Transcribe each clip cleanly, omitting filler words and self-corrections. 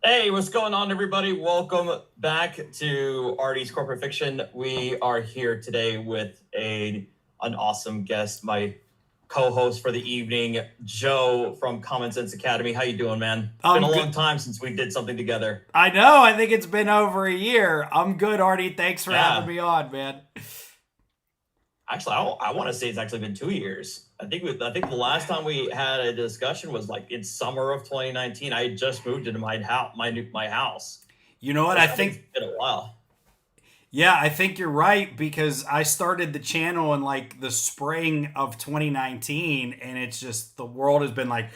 Hey, what's going on, everybody? Welcome back to ARTY'S Corporate Fiction. We are here today with an awesome guest, my co-host for the evening, Joe from Common Sense Academy. How you doing, man? It's been a long time since we did something together. I know. I think it's been over a year. I'm good, Artie. Thanks for having me on, man. Actually, I want to say it's actually been 2 years. I think the last time we had a discussion was like in summer of 2019. I had just moved into my house. You know what? I think it's been a while. Yeah, I think you're right because I started the channel in like the spring of 2019, and it's just the world has been like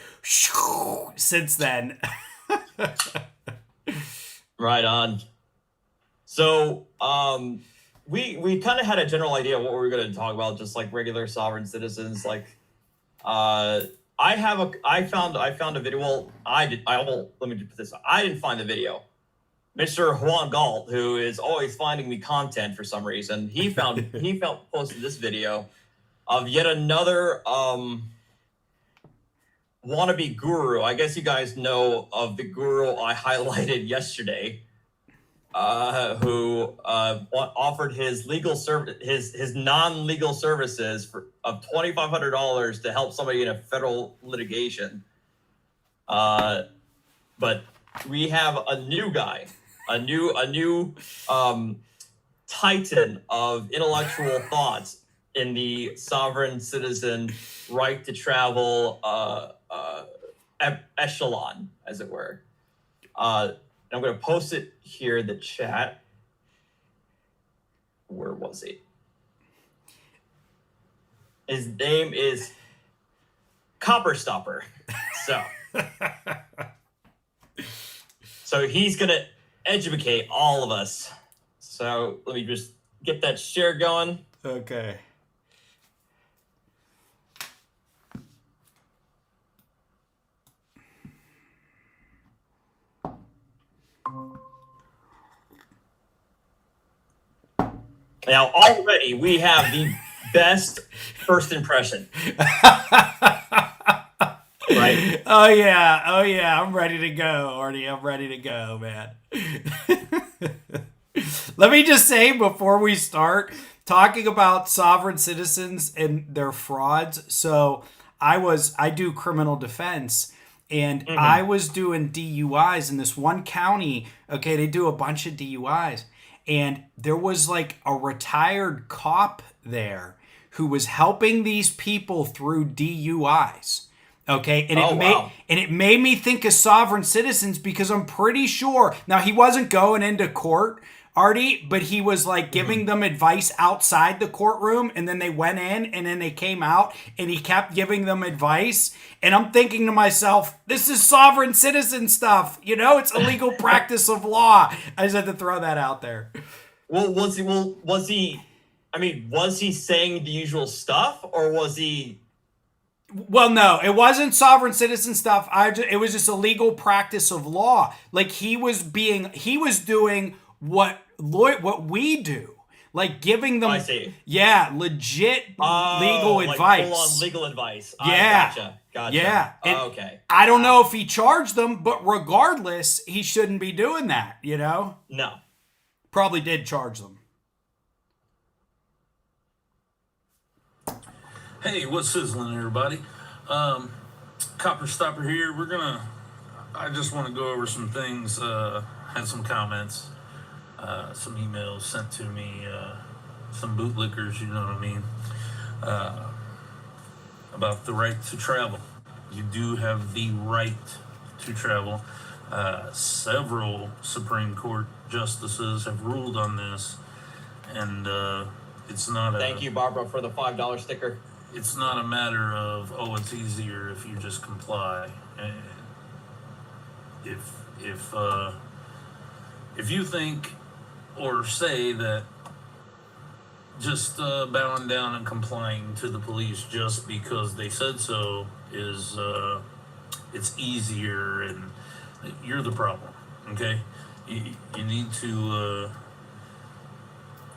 since then. Right on. So, we kind of had a general idea of what we were going to talk about, just like regular sovereign citizens. Like, I found a video. Well, let me just put this. I didn't find the video. Mr. Juan Galt, who is always finding me content for some reason, he posted this video of yet another wannabe guru. I guess you guys know of the guru I highlighted yesterday. Who offered his legal his non-legal services of $2,500 to help somebody in a federal litigation. But we have a new guy, a new titan of intellectual thoughts in the sovereign citizen right to travel echelon, as it were. I'm going to post it here in the chat. Where was it? His name is Copper Stopper. So he's going to educate all of us. So let me just get that share going. Okay. Now, already we have the best first impression. Right? Oh yeah, I'm ready to go, Artie. I'm ready to go, man. Let me just say before we start talking about sovereign citizens and their frauds. So I do criminal defense, and I was doing DUIs in this one county. Okay, they do a bunch of DUIs. And there was like a retired cop there who was helping these people through DUIs. Okay, and it made me think of sovereign citizens because I'm pretty sure now he wasn't going into court, Artie, but he was like giving them advice outside the courtroom, and then they went in and then they came out and he kept giving them advice. And I'm thinking to myself, this is sovereign citizen stuff. You know, it's a legal practice of law. I just had to throw that out there. Was he saying the usual stuff, or was he? Well, no, it wasn't sovereign citizen stuff. It was just a legal practice of law. Like he was doing what we do. Like giving them, legit legal advice. Full on legal advice. Yeah. Gotcha. Yeah. Okay. I don't know if he charged them, but regardless, he shouldn't be doing that, you know? No. Probably did charge them. Hey, what's sizzling, everybody? Copper Stopper here. I just want to go over some things. Had some comments, some emails sent to me, some bootlickers, you know what I mean, about the right to travel. You do have the right to travel. Several Supreme Court justices have ruled on this, and it's not a... Thank you, Barbara, for the $5 sticker. It's not a matter of, it's easier if you just comply. If you think or say that just bowing down and complying to the police just because they said so is it's easier, and you're the problem, okay? You need to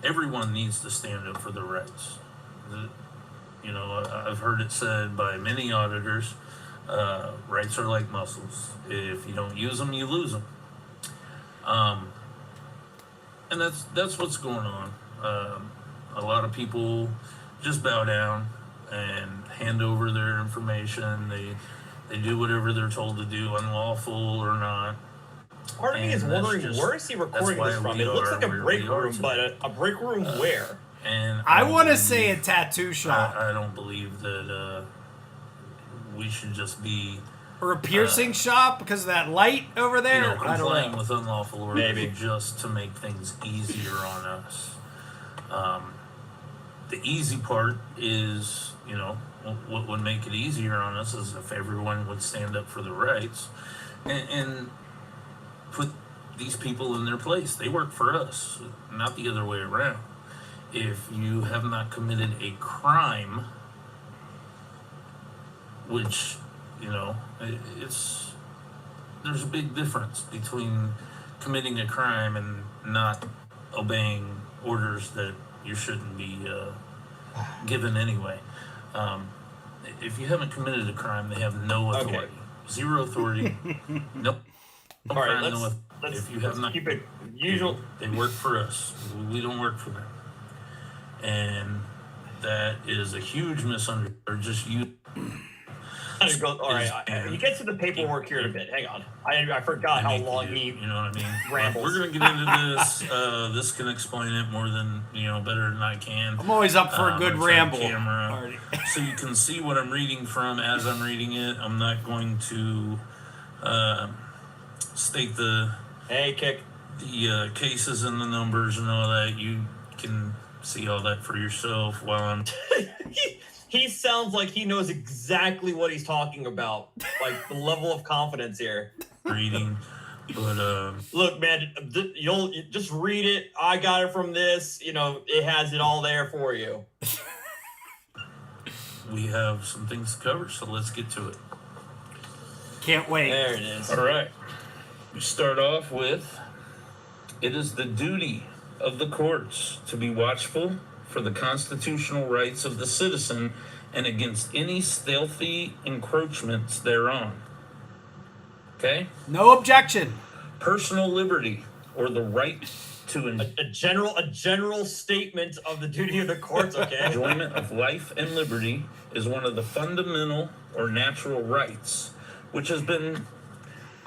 everyone needs to stand up for their rights. You know, I've heard it said by many auditors, rights are like muscles. If you don't use them, you lose them. And that's what's going on. A lot of people just bow down and hand over their information. They do whatever they're told to do, unlawful or not. Part of me is wondering, where is he recording this from? It looks like a break room, but a break room where? And I want to say a tattoo shop. I don't believe that we should just be... Or a piercing shop because of that light over there? Complying with unlawful orders Maybe. just to make things easier on us. The easy part is, what would make it easier on us is if everyone would stand up for the rights and put these people in their place. They work for us, not the other way around. If you have not committed a crime, which, there's a big difference between committing a crime and not obeying orders that you shouldn't be given anyway. If you haven't committed a crime, they have no authority. Okay. Zero authority. Nope. All right, let's if you have not keep it usual. They work for us. We don't work for them. And that is a huge misunderstanding. Or just you. All right, he gets to the paperwork here in a bit. Hang on, I forgot how long he you know what I mean. rambles. We're gonna get into this. This can explain it more than better than I can. I'm always up for a good ramble. Camera, so you can see what I'm reading from as I'm reading it. I'm not going to state the cases and the numbers and all that. You can see all that for yourself while I'm. He sounds like he knows exactly what he's talking about. Like the level of confidence here. Reading, but look, man, you'll just read it. I got it from this. It has it all there for you. We have some things to cover, so let's get to it. Can't wait. There it is. All right. We start off with, it is the duty of the courts to be watchful for the constitutional rights of the citizen and against any stealthy encroachments thereon. Okay? No objection. Personal liberty, or the right to A general statement of the duty of the courts, okay? enjoyment of life and liberty is one of the fundamental or natural rights, which has been...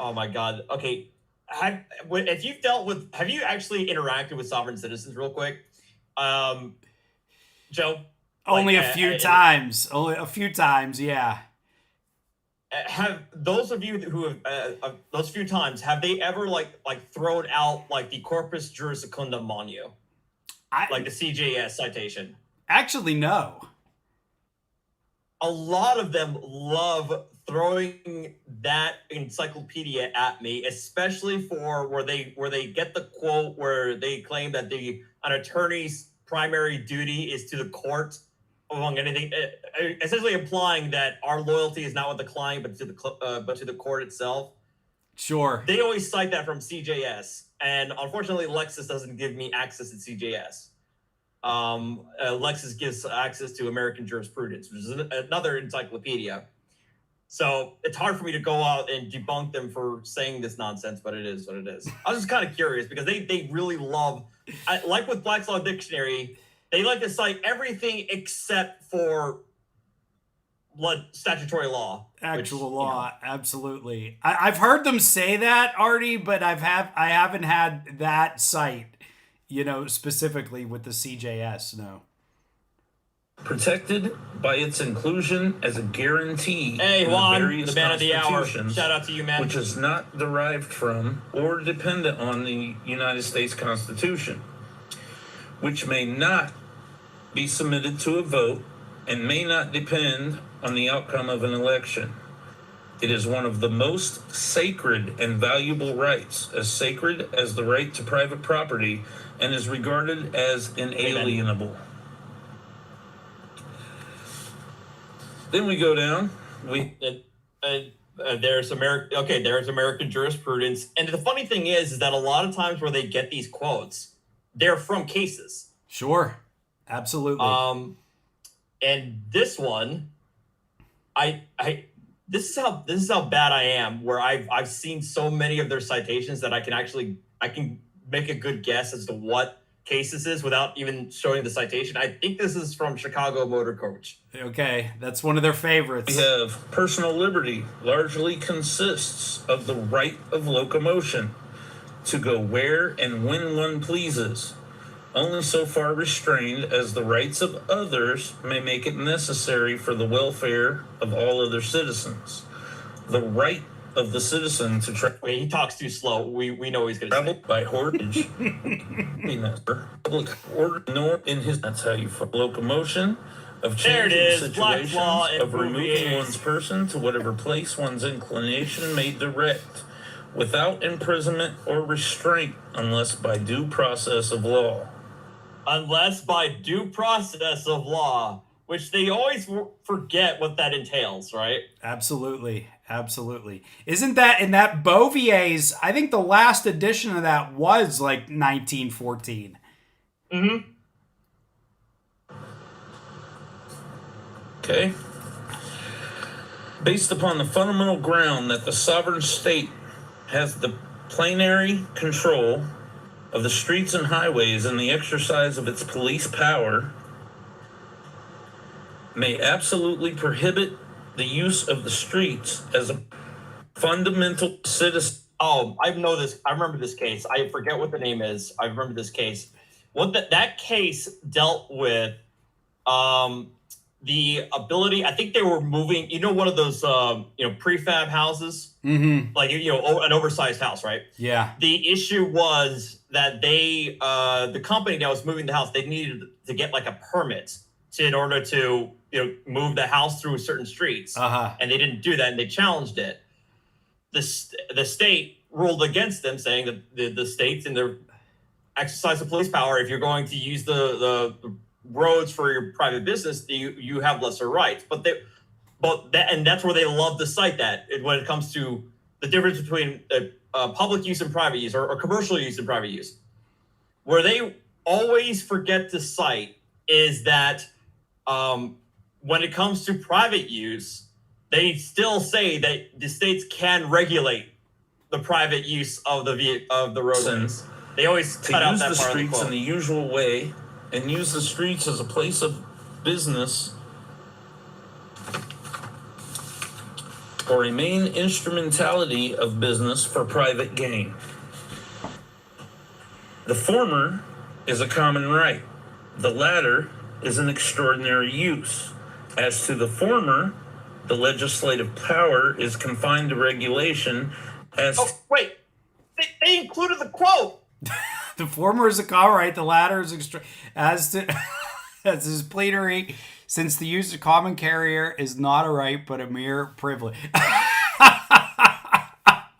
Oh my God. Okay. Have you actually interacted with sovereign citizens real quick? Joe? Only a few times. Only a few times, yeah. Have those of you who have those few times, have they ever like thrown out like the corpus juris secundum on you? Like the CJS citation? Actually, no. A lot of them love throwing that encyclopedia at me, especially for where they get the quote where they claim that an attorney's primary duty is to the court among anything, essentially implying that our loyalty is not with the client but to the court itself. Sure. They always cite that from CJS, and unfortunately Lexis doesn't give me access to CJS. Lexis gives access to American jurisprudence, which is another encyclopedia. So it's hard for me to go out and debunk them for saying this nonsense, but it is what it is. I was just kind of curious because they really love, like with Black's Law Dictionary, they like to cite everything except for statutory law. Actual law, absolutely. I've heard them say that, Artie, but I haven't had that cite, specifically with the CJS, no. Protected by its inclusion as a guarantee Hey, in Juan, various the man of the hour. constitutions, Shout out to you, man. which is not derived from or dependent on the United States Constitution, which may not be submitted to a vote and may not depend on the outcome of an election. It is one of the most sacred and valuable rights, as sacred as the right to private property, and is regarded as inalienable. Amen. Then we go down. There's American jurisprudence, and the funny thing is that a lot of times where they get these quotes, they're from cases. Sure, absolutely. And this one, this is how bad I am. Where I've seen so many of their citations that I I can make a good guess as to what case this is without even showing the citation. I think this is from Chicago Motor Coach. Okay, that's one of their favorites. We have personal liberty largely consists of the right of locomotion to go where and when one pleases, only so far restrained as the rights of others may make it necessary for the welfare of all other citizens. The right of the citizen to Wait, he talks too slow. We know he's going to travel by horse, public order, nor in his. That's how you locomotion of changing situations, of removing one's person to whatever place one's inclination may direct, without imprisonment or restraint, unless by due process of law. Unless by due process of law, which they always forget what that entails, right? Absolutely. Isn't that in that Bovier's? I think the last edition of that was like 1914. Mm-hmm. Okay. Based upon the fundamental ground that the sovereign state has the plenary control of the streets and highways and the exercise of its police power, may absolutely prohibit the use of the streets as a fundamental citizen. Oh, I know this. I remember this case. I forget what the name is. I remember this case. That case dealt with the ability. I think they were moving. One of those prefab houses, like an oversized house, right? Yeah. The issue was that the company that was moving the house, they needed to get like a permit in order to move the house through certain streets, and they didn't do that, and they challenged it. The state ruled against them, saying that the states in their exercise of police power, if you're going to use the roads for your private business, you have lesser rights. And that's where they love to cite that when it comes to the difference between public use and private use, or commercial use and private use. Where they always forget to cite is that when it comes to private use, they still say that the states can regulate the private use of the roadways. They always cut out that part of the quote. To use the streets in the usual way and use the streets as a place of business or a main instrumentality of business for private gain. The former is a common right. The latter is an extraordinary use. As to the former, the legislative power is confined to regulation as... Oh, wait. They included the quote. The former is a common right, the latter is as is plenary, since the use of common carrier is not a right, but a mere privilege.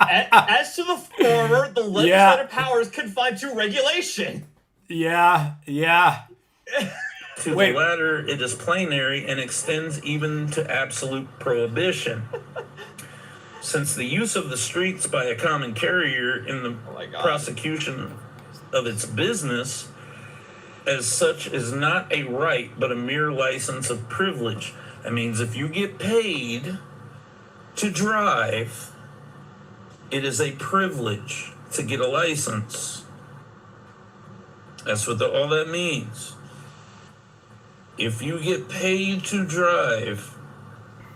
As to the former, the legislative power is confined to regulation. Yeah. To the latter, it is plenary and extends even to absolute prohibition. Since the use of the streets by a common carrier in the prosecution of its business as such is not a right, but a mere license of privilege. That means if you get paid to drive, it is a privilege to get a license. That's what all that means. If you get paid to drive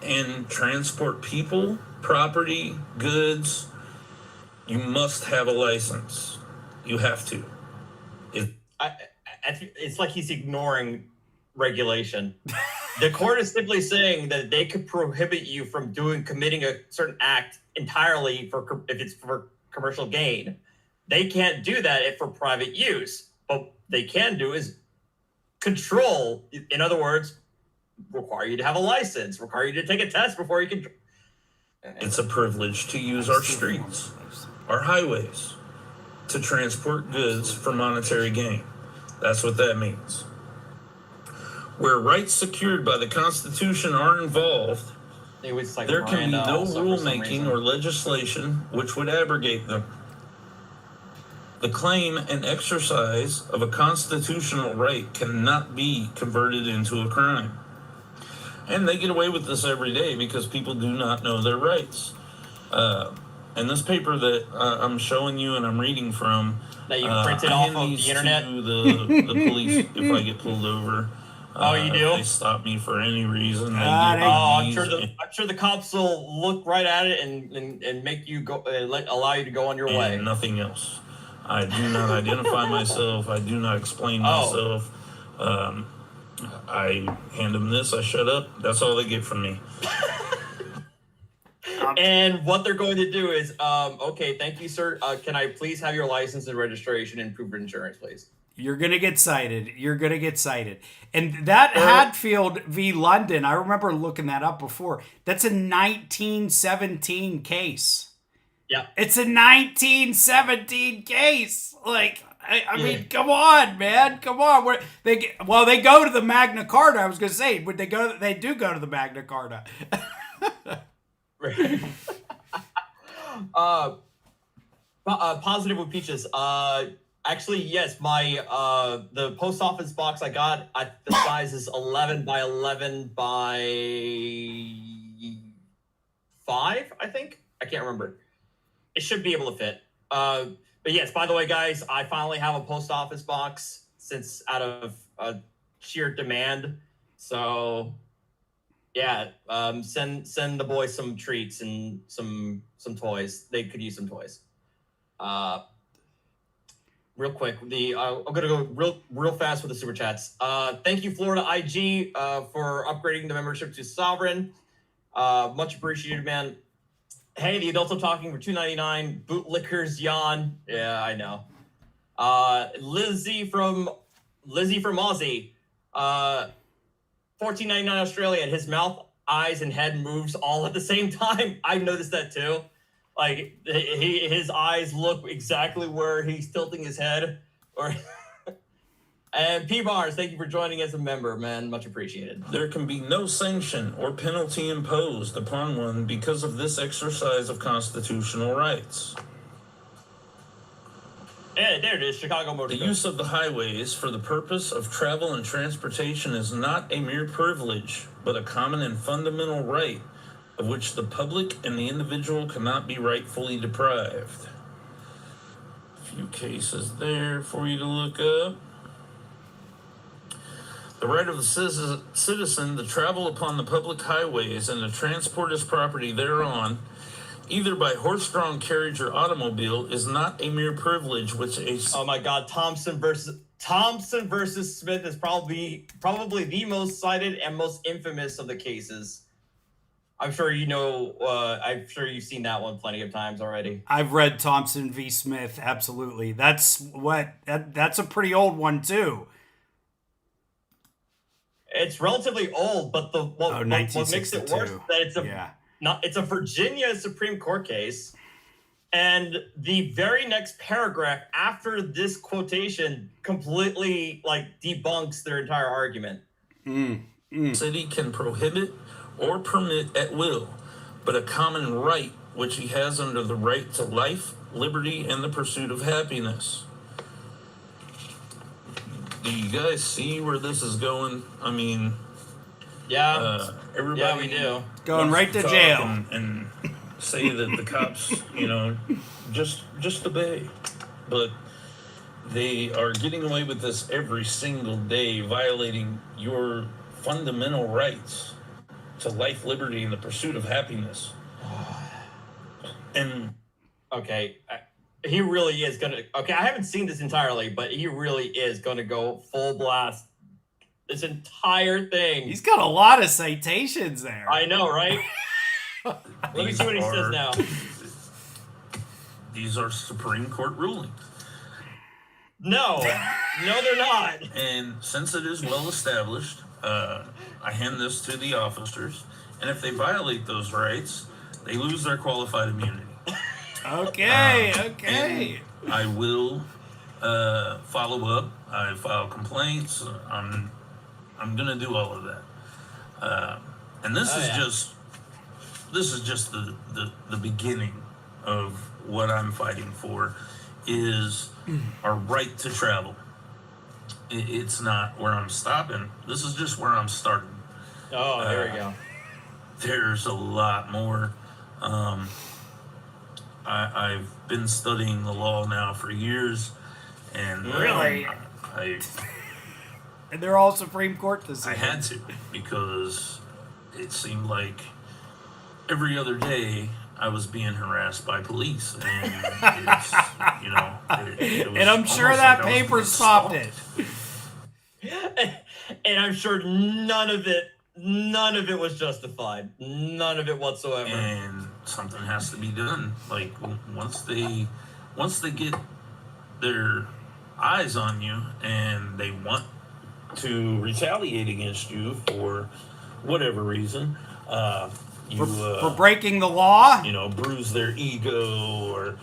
and transport people, property, goods, you must have a license. You have to. It's like he's ignoring regulation. The court is simply saying that they could prohibit you from committing a certain act entirely if it's for commercial gain. They can't do that if for private use. What they can do is control. In other words, require you to have a license, require you to take a test before you can. It's a privilege to use our streets, our highways, to transport goods for monetary gain. That's what that means. Where rights secured by the Constitution are involved, there can be no rulemaking or legislation which would abrogate them. The claim and exercise of a constitutional right cannot be converted into a crime. And they get away with this every day because people do not know their rights. And this paper that I'm showing you and I'm reading from, that you printed off of the internet to the police if I get pulled over. Oh, you do? If they stop me for any reason. I'm sure the cops will look right at it and make you go, allow you to go on your way. Nothing else. I do not identify myself. I do not explain myself. I hand them this. I shut up. That's all they get from me. And what they're going to do is, okay, thank you, sir. Can I please have your license and registration and proof of insurance, please? You're going to get cited. You're going to get cited. And that Hadfield v. London, I remember looking that up before. That's a 1917 case. Yeah. It's a 1917 case. Like, I mean, come on, man. Come on. They go to the Magna Carta. I was going to say, would they go? They do go to the Magna Carta. Right. Positive with peaches. Actually, yes, my the post office box I got, the size is 11 by 11 by 5, I think. I can't remember. It should be able to fit. But yes, by the way, guys, I finally have a post office box since out of sheer demand. So yeah, send the boys some treats and some toys. They could use some toys. Real quick, I'm gonna go real fast with the super chats. Thank you, Florida IG, for upgrading the membership to Sovereign. Much appreciated, man. Hey, the adults I'm talking for $2.99. Bootlickers yawn. Yeah, I know. Lizzie from Aussie. $14.99 Australian. His mouth, eyes, and head moves all at the same time. I noticed that too. Like his eyes look exactly where he's tilting his head. And P Bars, thank you for joining as a member, man. Much appreciated. There can be no sanction or penalty imposed upon one because of this exercise of constitutional rights. Yeah, there it is, Chicago Motor. The use of the highways for the purpose of travel and transportation is not a mere privilege, but a common and fundamental right of which the public and the individual cannot be rightfully deprived. A few cases there for you to look up. The right of the citizen to travel upon the public highways and to transport his property thereon, either by horse-drawn carriage or automobile, is not a mere privilege which a... Oh my God, Thompson versus Smith is probably the most cited and most infamous of the cases. I'm sure you know. I'm sure you've seen that one plenty of times already. I've read Thompson v. Smith. Absolutely, that's a pretty old one too. It's relatively old, but what makes it worse is that it's a Virginia Supreme Court case, and the very next paragraph after this quotation completely debunks their entire argument. City can prohibit or permit at will, but a common right which he has under the right to life, liberty, and the pursuit of happiness. Do you guys see where this is going? I mean, everybody, yeah, we do. Going right to jail and say that the cops, just obey, but they are getting away with this every single day, violating your fundamental rights to life, liberty, and the pursuit of happiness. And okay, he really is gonna. Okay, I haven't seen this entirely, but he really is gonna go full blast. This entire thing. He's got a lot of citations there. I know, right? Let me see what he says now. These are Supreme Court rulings. No, they're not. And since it is well established, I hand this to the officers, and if they violate those rights, they lose their qualified immunity. Okay. I will follow up. I file complaints. I'm gonna do all of that. And this is just the beginning of what I'm fighting for, is our right to travel. It's not where I'm stopping. This is just where I'm starting. Oh, there we go. There's a lot more. I've been studying the law now for years, and Really? I And they're all Supreme Court decisions. I had to, because it seemed like every other day I was being harassed by police, and it's, you know, it was and I'm sure almost that like I was paper being stopped stalked. it. And I'm sure none of it was justified. None of it whatsoever. And something has to be done. Like, once they get their eyes on you and they want to retaliate against you for whatever reason, For breaking the law? you know, bruise their ego, or,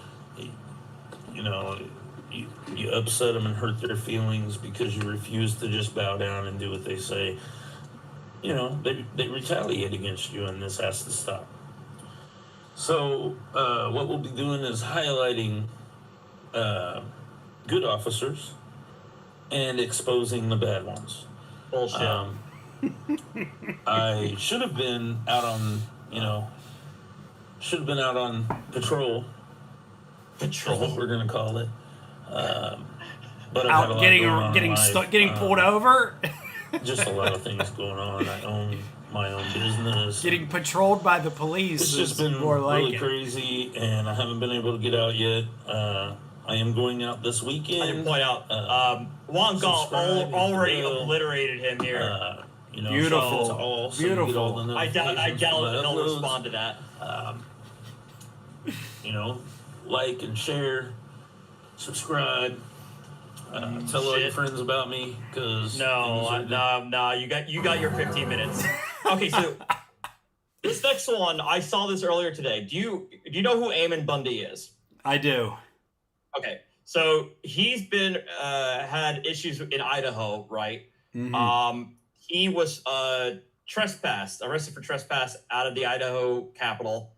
you know, you upset them and hurt their feelings because you refuse to just bow down and do what they say. You know, they retaliate against you, and this has to stop. So what we'll be doing is highlighting good officers and exposing the bad ones. Bullshit. I should have been out on, patrol. Patrol, what we're gonna call it. But I've had a lot going on getting pulled over, just a lot of things going on. I own my own business. getting patrolled by the police. It's just been more like really it. crazy, and I haven't been able to get out yet. I am going out this weekend. I can point out, Wong Gong already obliterated him here. Beautiful. shout out to all, so Beautiful. you get all the I doubt notifications they'll for my respond to that. uploads. Like and share, subscribe. Tell all your friends about me, because No, you got your 15 minutes. Okay, so this next one, I saw this earlier today. Do you know who Ammon Bundy is? I do. Okay, so he's been had issues in Idaho, right? Mm-hmm. He was arrested for trespass out of the Idaho Capitol,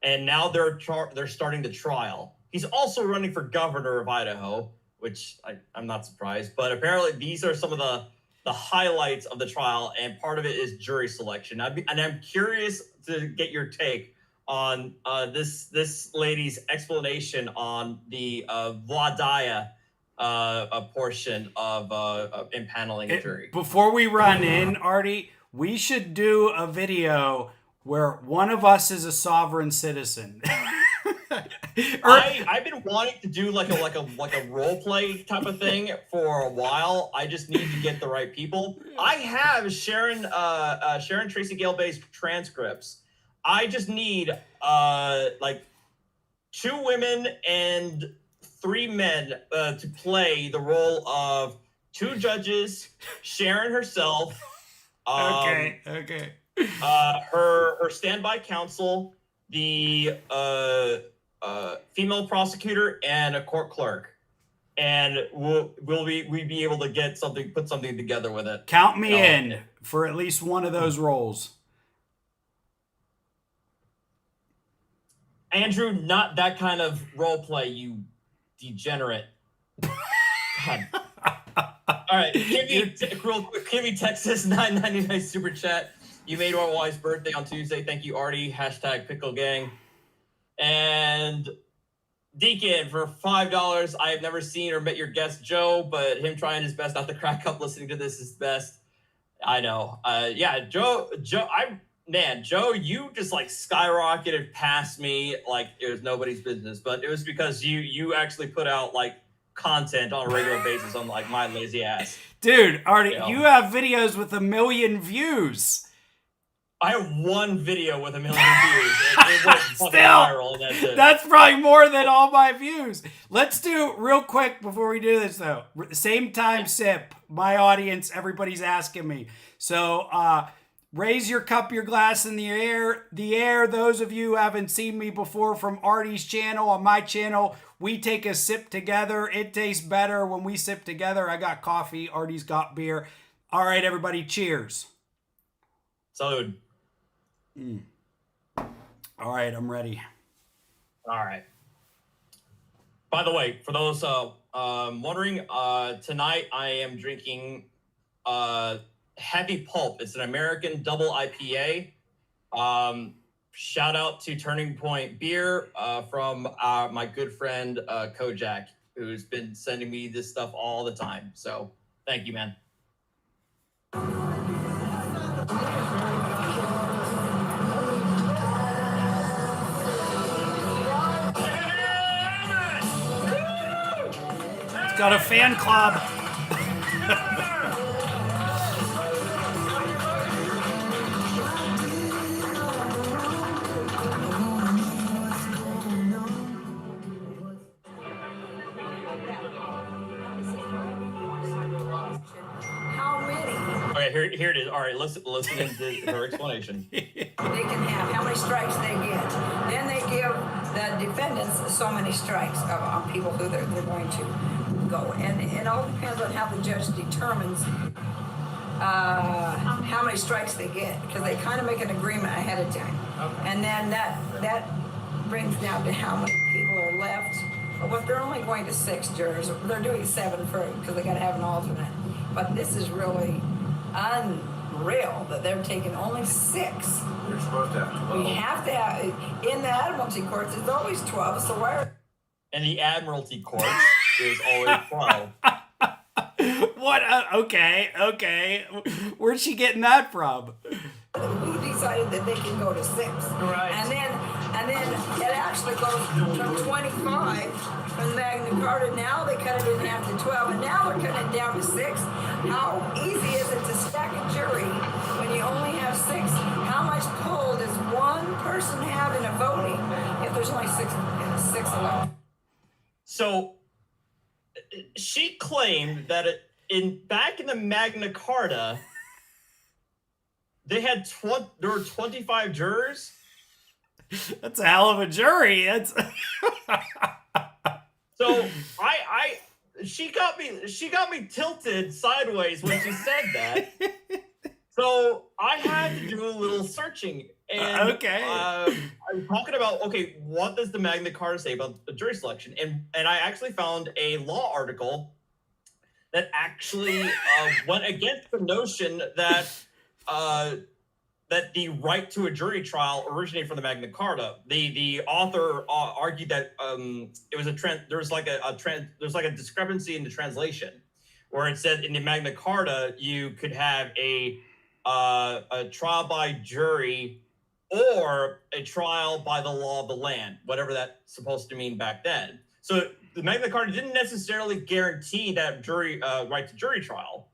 and now they're starting the trial. He's also running for governor of Idaho, which I'm not surprised, but apparently these are some of the highlights of the trial, and part of it is jury selection. And I'm curious to get your take on this lady's explanation on the voir dire portion of impaneling a jury. Before we run in, Artie, we should do a video where one of us is a sovereign citizen. I've been wanting to do like a role play type of thing for a while. I just need to get the right people. I have Sharon Tracy Gale based transcripts. I just need like 2 women and 3 men to play the role of 2 judges, Sharon herself, Okay. her standby counsel, the female prosecutor, and a court clerk, and we'd be able to put something together with it. Count me in for at least one of those roles. Andrew, not that kind of role play, you degenerate. God. All right, real quick, Kimmy Texas 999 super chat. You made our wife's birthday on Tuesday. Thank you, Artie. #Pickle Gang. And Deacon for $5. I have never seen or met your guest Joe, but him trying his best not to crack up listening to this is best. I know. Yeah, Joe, Joe, you just like skyrocketed past me like it was nobody's business. But it was because you actually put out like content on a regular basis on like my lazy ass. Dude, Artie, you have videos with 1 million views. I have 1 video with 1 million views. It went fucking viral, and that's it. That's probably more than all my views. Let's do real quick before we do this though. Same time sip. My audience, everybody's asking me. So raise your cup, your glass in the air. Those of you who haven't seen me before from Arty's channel, on my channel, we take a sip together. It tastes better when we sip together. I got coffee. Arty's got beer. All right, everybody, cheers. Salud. All right, I'm ready. All right. By the way, for those wondering, tonight I am drinking Heavy Pulp. It's an American double IPA. shout out to Turning Point Beer from my good friend Kojak, who's been sending me this stuff all the time. So thank you, man. It's got a fan club. Okay, here it is. All right, listen into her explanation. They can have how many strikes they get. Then they give the defendants so many strikes on people who they're going to go. And it all depends on how the judge determines how many strikes they get, because they kind of make an agreement ahead of time. Okay. And then that brings down to how many people are left. Well, they're only going to 6 jurors. They're doing 7 because they got to have an alternate. But this is really unreal that they're taking only 6. You're supposed to have 12. We have to have, in the Admiralty courts, it's always 12, so why? And the Admiralty courts is always 12. What? Okay. Where's she getting that from? Who decided that they can go to 6? Right. And then it actually goes from 25 from Magna Carta. Now they cut it in half to 12, and now they're cutting it down to 6. How easy is it to stack a jury when you only have 6? How much pull does one person have in a voting if there's only 6 elected? So she claimed that back in the Magna Carta, there were 25 jurors. That's a hell of a jury. That's So she got me tilted sideways when she said that. So I had to do a little searching, and okay. I'm talking about what does the Magna Carta say about the jury selection, and I actually found a law article that actually went against the notion that that the right to a jury trial originated from the Magna Carta. The author argued that it was there's like a discrepancy in the translation, where it said in the Magna Carta you could have a trial by jury or a trial by the law of the land, whatever that's supposed to mean back then. So the Magna Carta didn't necessarily guarantee that jury right to jury trial,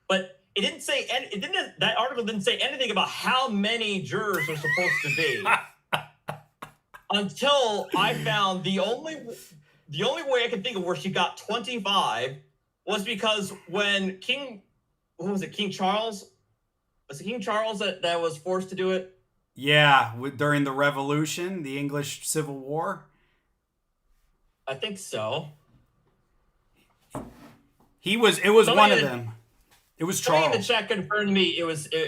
but it didn't say that article didn't say anything about how many jurors are supposed to be until I found the only way I could think of where she got 25 was because when King Charles? Was it King Charles that was forced to do it? Yeah, during the Revolution, the English Civil War. I think so. It was one of them. It was Charles. Somebody in the chat confirmed to me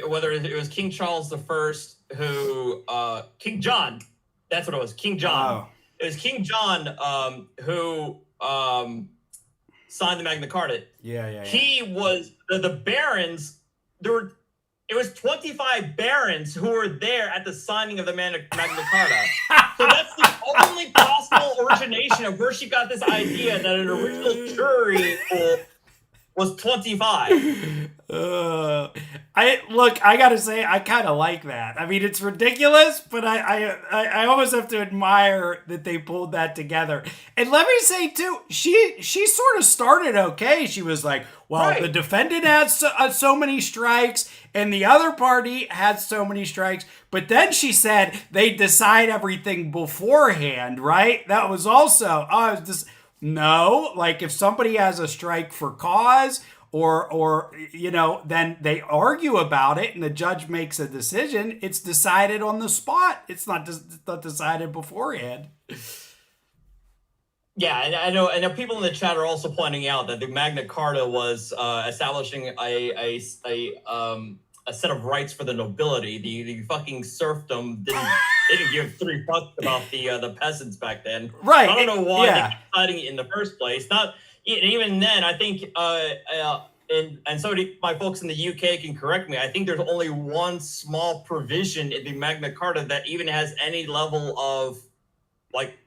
whether it was King Charles I who King John. That's what it was. King John. Oh. It was King John who signed the Magna Carta. Yeah. He was the barons. It was 25 barons who were there at the signing of the Magna Carta. So that's the only possible origination of where she got this idea that an original jury pool was 25. I gotta say, I kind of like that. I mean, it's ridiculous, but I almost have to admire that they pulled that together. And let me say too, she sort of started okay. She was like, well, right. The defendant had so many strikes, and the other party had so many strikes. But then she said they decide everything beforehand, right? That was also no, like if somebody has a strike for cause or then they argue about it and the judge makes a decision, it's decided on the spot. It's not decided beforehand. Yeah, and I know people in the chat are also pointing out that the Magna Carta was establishing a set of rights for the nobility. The fucking serfdom didn't give 3 fucks about the peasants back then. Right. I don't know why they were deciding it in the first place. Not even then. I think and so my folks in the UK can correct me. I think there's only one small provision in the Magna Carta that even has any level of like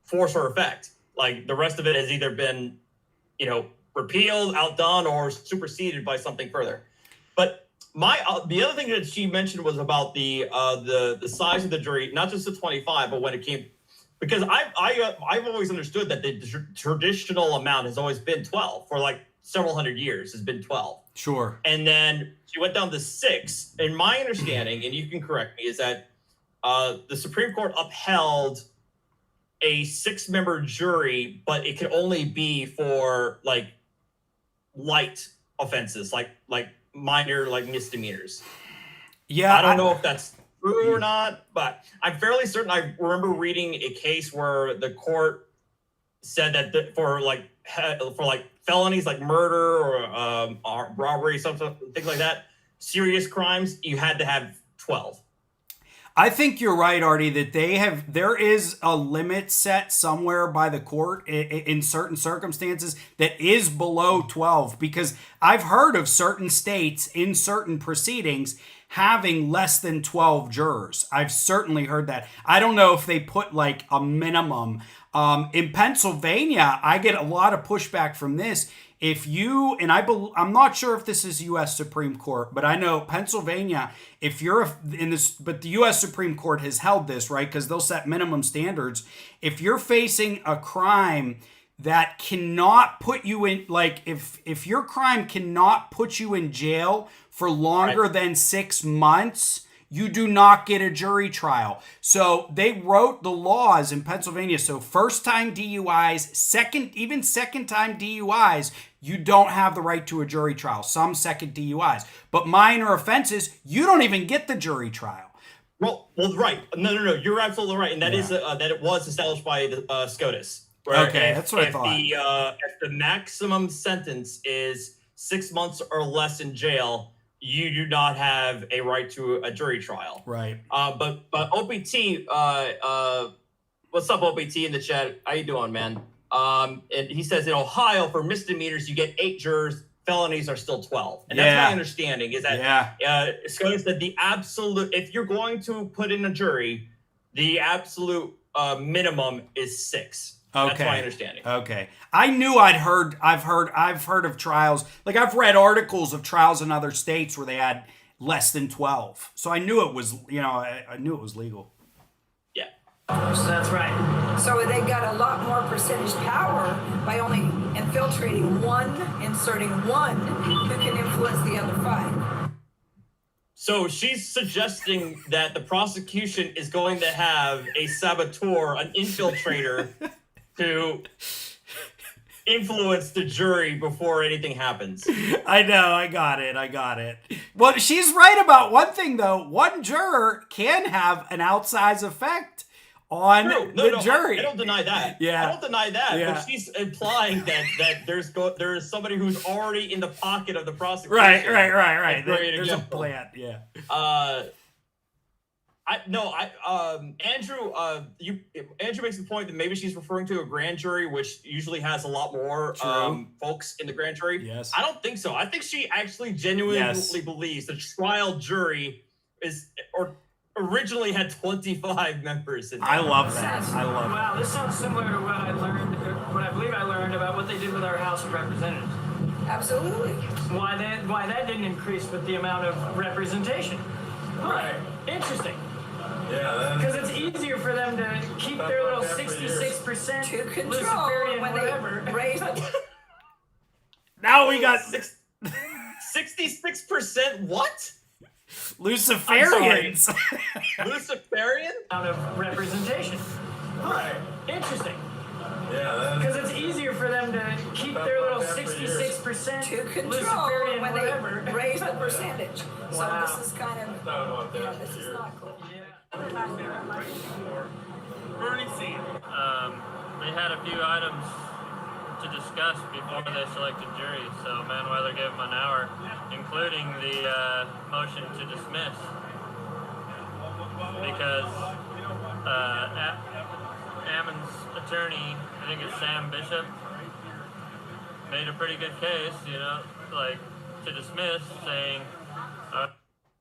force or effect. Like the rest of it has either been, repealed, outdone, or superseded by something further. But the other thing that she mentioned was about the size of the jury, not just the 25, but when it came, because I've always understood that the traditional amount has always been 12 for like several hundred years has been 12. Sure. And then she went down to 6. And my understanding, and you can correct me, is that the Supreme Court upheld a 6-member jury, but it could only be for like light offenses, like minor, like misdemeanors. Yeah. I don't know if that's true or not, but I'm fairly certain. I remember reading a case where the court said that for felonies like murder or robbery, something things like that, serious crimes, you had to have 12. I think you're right, Artie, that there is a limit set somewhere by the court in certain circumstances that is below 12, because I've heard of certain states in certain proceedings having less than 12 jurors. I've certainly heard that. I don't know if they put like a minimum. In Pennsylvania, I get a lot of pushback from this. I'm not sure if this is U.S. Supreme Court, but I know Pennsylvania, but the U.S. Supreme Court has held this, right? Because they'll set minimum standards. If you're facing a crime that cannot put you in, like if your crime cannot put you in jail for longer than 6 months, you do not get a jury trial. So they wrote the laws in Pennsylvania. So first-time DUIs, second-time DUIs, you don't have the right to a jury trial. Some second DUIs. But minor offenses, you don't even get the jury trial. Well, right. No. You're absolutely right. And that is that it was established by the SCOTUS. Okay, that's what I thought. If the maximum sentence is 6 months or less in jail, you do not have a right to a jury trial. Right. But OPT, what's up, OPT in the chat? How you doing, man? And he says in Ohio, for misdemeanors, you get 8 jurors. Felonies are still 12. And that's my understanding is that SCOTUS said the absolute, if you're going to put in a jury, the absolute minimum is 6. Okay. That's my understanding. Okay. I knew I've heard of trials. Like I've read articles of trials in other states where they had less than 12. So I knew it was, I knew it was legal. Yeah. That's right. So they got a lot more percentage power by only inserting one who can influence the other 5. So she's suggesting that the prosecution is going to have a saboteur, an infiltrator, to influence the jury before anything happens. I know, I got it. Well, she's right about one thing, though. One juror can have an outsized effect on the jury. I don't deny that. Yeah. I don't deny that. Yeah. But she's implying that there is somebody who's already in the pocket of the prosecution. Right. There's a plan. Yeah. Andrew, Andrew makes the point that maybe she's referring to a grand jury, which usually has a lot more folks in the grand jury. Yes. I don't think so. I think she actually genuinely believes the trial jury originally had 25 members in there. I love that. Wow, this sounds similar to what I believe I learned about what they did with our House of Representatives. Absolutely. Why that didn't increase with the amount of representation. Right. Interesting. Yeah. Because it's easier for them to keep their little 66% To control Luciferian when whatever. they raise the... Now we got 66%. What? Luciferians. Luciferian? Amount of representation. Right. Interesting. Yeah. Because it's easier for them to keep their little 66% to control Luciferian when whatever. they raise the percentage. Wow. So this is kind of, this is not cool. They had a few items to discuss before they selected jury, so Manuela gave them an hour, including the motion to dismiss, because Ammon's attorney, I think it's Sam Bishop, made a pretty good case, to dismiss, saying,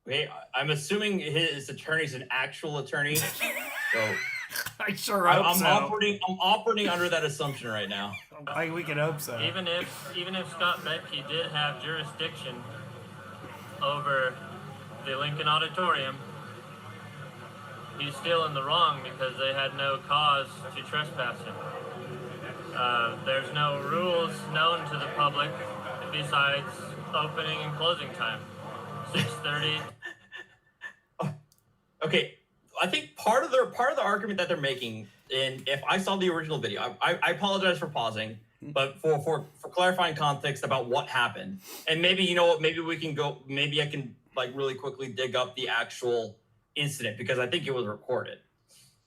Okay, I'm assuming his attorney's an actual attorney. So I sure hope I'm so. operating under that assumption right now. We can hope so. even if Scott Betke did have jurisdiction over the Lincoln Auditorium, he's still in the wrong because they had no cause to trespass him. There's no rules known to the public besides opening and closing time, 6:30. Okay, I think part of the argument that they're making, and if I saw the original video, I apologize for pausing, but for clarifying context about what happened, and maybe you know what, maybe we can go, maybe I can like really quickly dig up the actual incident because I think it was recorded.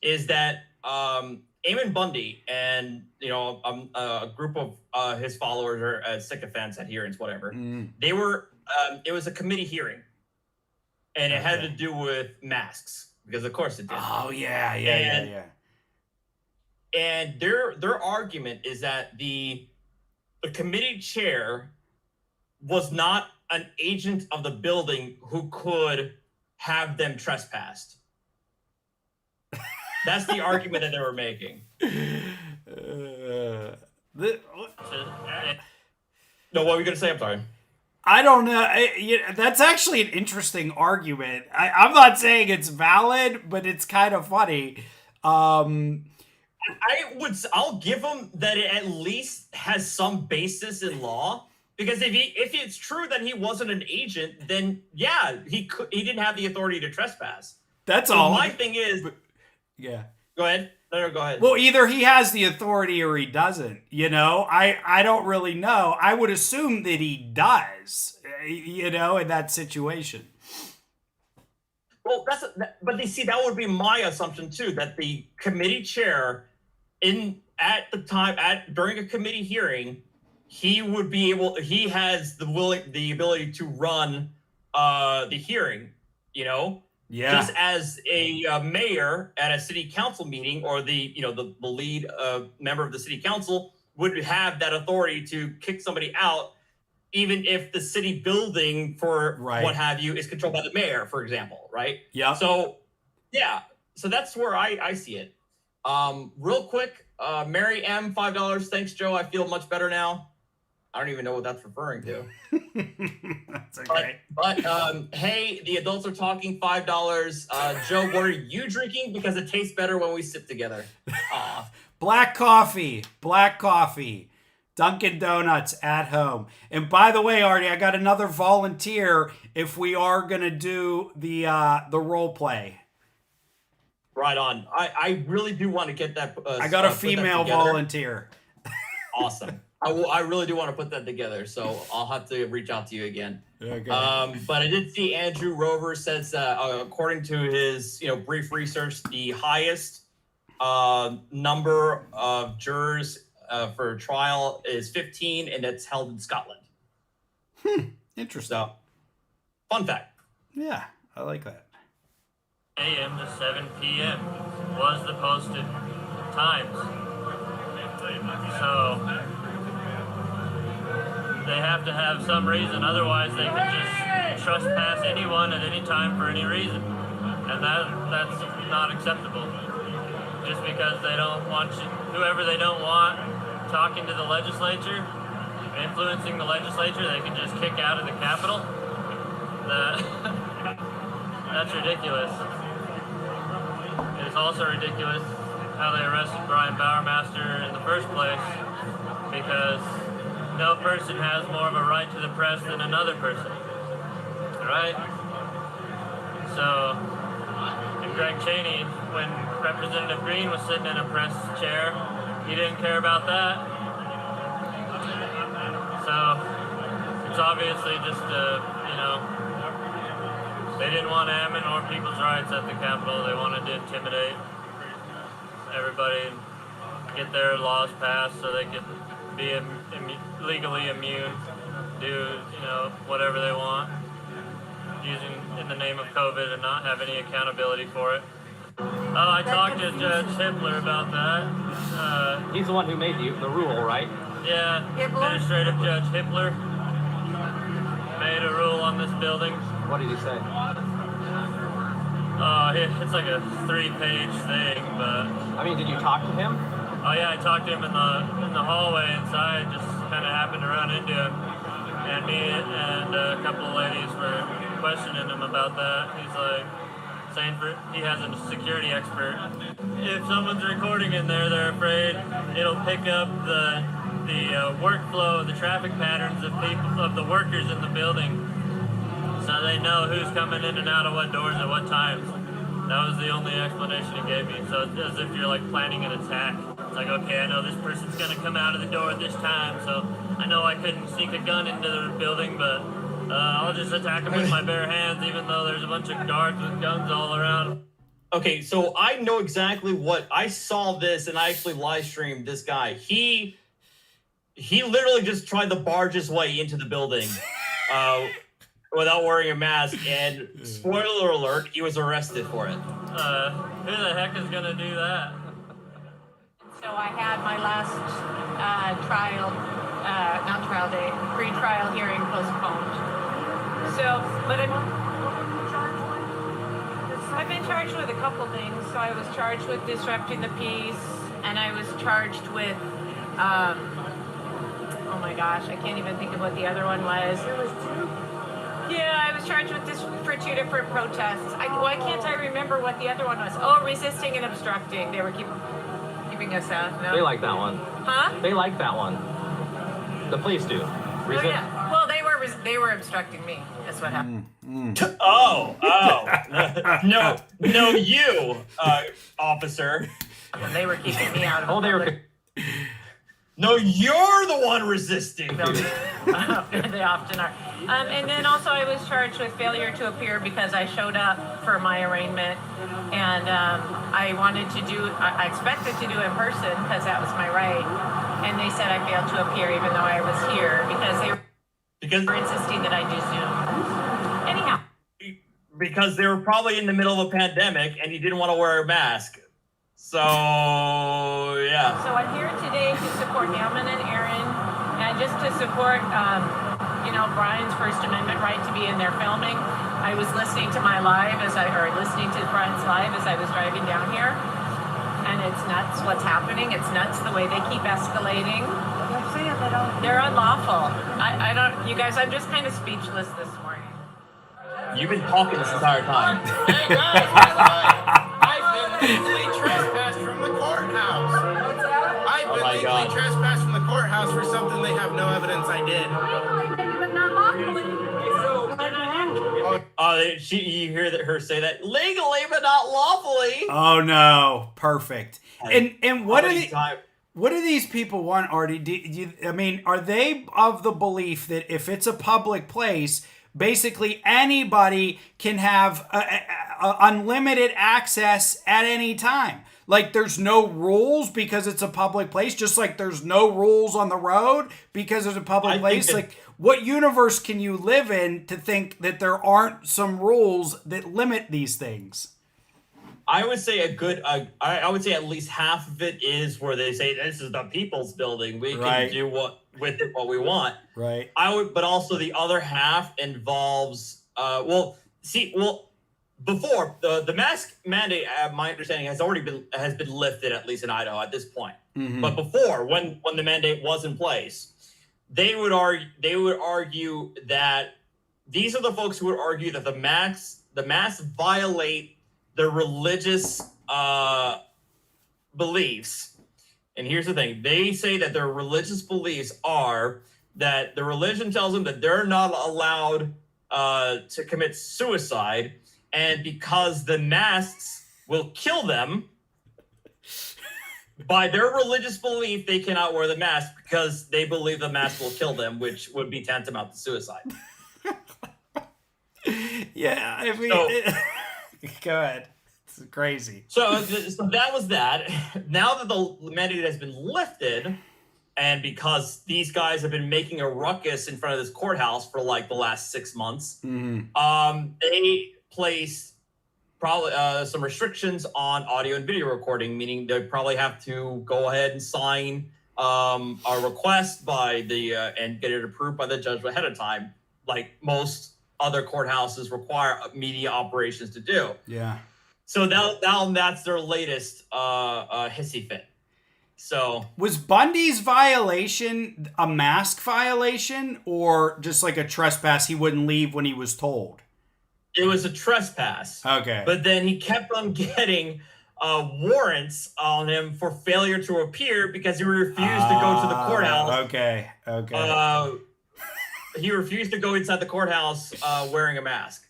Is that Ammon Bundy and a group of his followers or sycophants, adherents, whatever, they were it was a committee hearing. And it had to do with masks, because of course it did. Oh yeah. And their argument is that the committee chair was not an agent of the building who could have them trespassed. That's the argument that they were making. No, what were you gonna say? I'm sorry. I don't know. That's actually an interesting argument. I'm not saying it's valid, but it's kind of funny. I'll give him that it at least has some basis in law, because if it's true that he wasn't an agent, then yeah, he didn't have the authority to trespass. That's so all. My thing is, yeah. Go ahead. No, go ahead. Well, either he has the authority or he doesn't. I don't really know. I would assume that he does. In that situation. Well, but they see that would be my assumption too, that the committee chair during a committee hearing, he has the ability to run the hearing, Yeah. Just as a mayor at a city council meeting, or the lead member of the city council would have that authority to kick somebody out, even if the city building what have you is controlled by the mayor, for example, right? Yeah. So that's where I see it. Real quick, Mary M, $5. Thanks, Joe. I feel much better now. I don't even know what that's referring to. That's okay. But hey, the adults are talking, $5. Joe, what are you drinking? Because it tastes better when we sip together. Black coffee. Dunkin' Donuts at home. And by the way, Artie, I got another volunteer if we are gonna do the role play. Right on. I really do want to get that. I got a female volunteer. Awesome. I really do want to put that together, so I'll have to reach out to you again. Okay. But I did see Andrew Rover says according to his brief research, the highest number of jurors for a trial is 15, and it's held in Scotland. Interesting. So, fun fact. Yeah, I like that. a.m. to 7 p.m. was the posted times. So they have to have some reason, otherwise they can just trespass anyone at any time for any reason. And that's not acceptable. Just because they don't want whoever they don't want talking to the legislature, influencing the legislature, they can just kick out of the Capitol. That's ridiculous. It's also ridiculous how they arrested Brian Bowermaster in the first place, because no person has more of a right to the press than another person, right? So, and Greg Cheney, when Representative Green was sitting in a press chair, he didn't care about that. So, it's obviously just they didn't want Ammon or people's rights at the Capitol. They wanted to intimidate everybody and get their laws passed so they could be legally immune, do whatever they want, using in the name of COVID and not have any accountability for it. Oh, I talked to Judge Hippler about that. He's the one who made the rule, right? Yeah, Administrative Judge Hippler. this building. What did he say? It's like a 3-page thing, but... I mean, did you talk to him? Oh yeah, I talked to him in the hallway inside, just kind of happened to run into him. And me and a couple of ladies were questioning him about that. He's like, saying he has a security expert. If someone's recording in there, they're afraid it'll pick up the workflow, the traffic patterns of the workers in the building, so they know who's coming in and out of what doors at what times. That was the only explanation he gave me. So it's as if you're like planning an attack. It's like, okay, I know this person's gonna come out of the door at this time, so I know I couldn't sneak a gun into the building, but I'll just attack them with my bare hands, even though there's a bunch of guards with guns all around. Okay, so I know exactly what I saw this, and I actually live streamed this guy. He literally just tried to barge his way into the building without wearing a mask, and spoiler alert, he was arrested for it. Who the heck is gonna do that? So I had my last pre-trial hearing postponed. So, but I've been charged with a couple things. So I was charged with disrupting the peace, and I was charged with, oh my gosh, I can't even think of what the other one was. Yeah, I was charged with this for 2 different protests. Why can't I remember what the other one was? Oh, resisting and obstructing. They were keeping us out. No? They like that one. Huh? They like that one. The police do. Oh, yeah. Well, they were obstructing me. That's what happened. Oh, no, you, officer. And they were keeping me out of Oh, they were. No, you're the one resisting. They often are. And then also I was charged with failure to appear because I showed up for my arraignment, and I expected to do in person because that was my right, and they said I failed to appear even though I was here because they were insisting that I do Zoom. Anyhow. Because they were probably in the middle of a pandemic and you didn't want to wear a mask. So, yeah. So I'm here today to support Ammon and Aaron, and just to support, Brian's First Amendment right to be in there filming. I was listening to listening to Brian's live as I was driving down here, and it's nuts what's happening. It's nuts the way they keep escalating. They're unlawful. I don't, you guys, I'm just kind of speechless this morning. You've been talking this entire time. Hey guys, by the way, I've been legally trespassed from the courthouse. I've been legally trespassed from the courthouse for something they have no evidence I did. You hear her say that legally but not lawfully. Oh no, perfect. And what do these people want, Artie? Are they of the belief that if it's a public place, basically anybody can have unlimited access at any time? Like there's no rules because it's a public place, just like there's no rules on the road because it's a public place. Like what universe can you live in to think that there aren't some rules that limit these things? I would say I would say at least half of it is where they say this is the people's building. We can do what we want. Right. But also the other half involves before the mask mandate, my understanding has been lifted, at least in Idaho at this point. Mm-hmm. But before, when the mandate was in place, they would argue that these are the folks who would argue that the masks violate their religious beliefs. And here's the thing: they say that their religious beliefs are that the religion tells them that they're not allowed to commit suicide. And because the masks will kill them, by their religious belief, they cannot wear the mask because they believe the mask will kill them, which would be tantamount to suicide. Yeah, go ahead. It's crazy. So that was that. Now that the mandate has been lifted, and because these guys have been making a ruckus in front of this courthouse for like the last 6 months, they placed probably some restrictions on audio and video recording, meaning they probably have to go ahead and sign a request by and get it approved by the judge ahead of time, like most other courthouses require media operations to do. Yeah. So now that's their latest hissy fit. So was Bundy's violation a mask violation or just like a trespass? He wouldn't leave when he was told. It was a trespass. Okay. But then he kept on getting warrants on him for failure to appear because he refused to go to the courthouse. Okay. He refused to go inside the courthouse wearing a mask.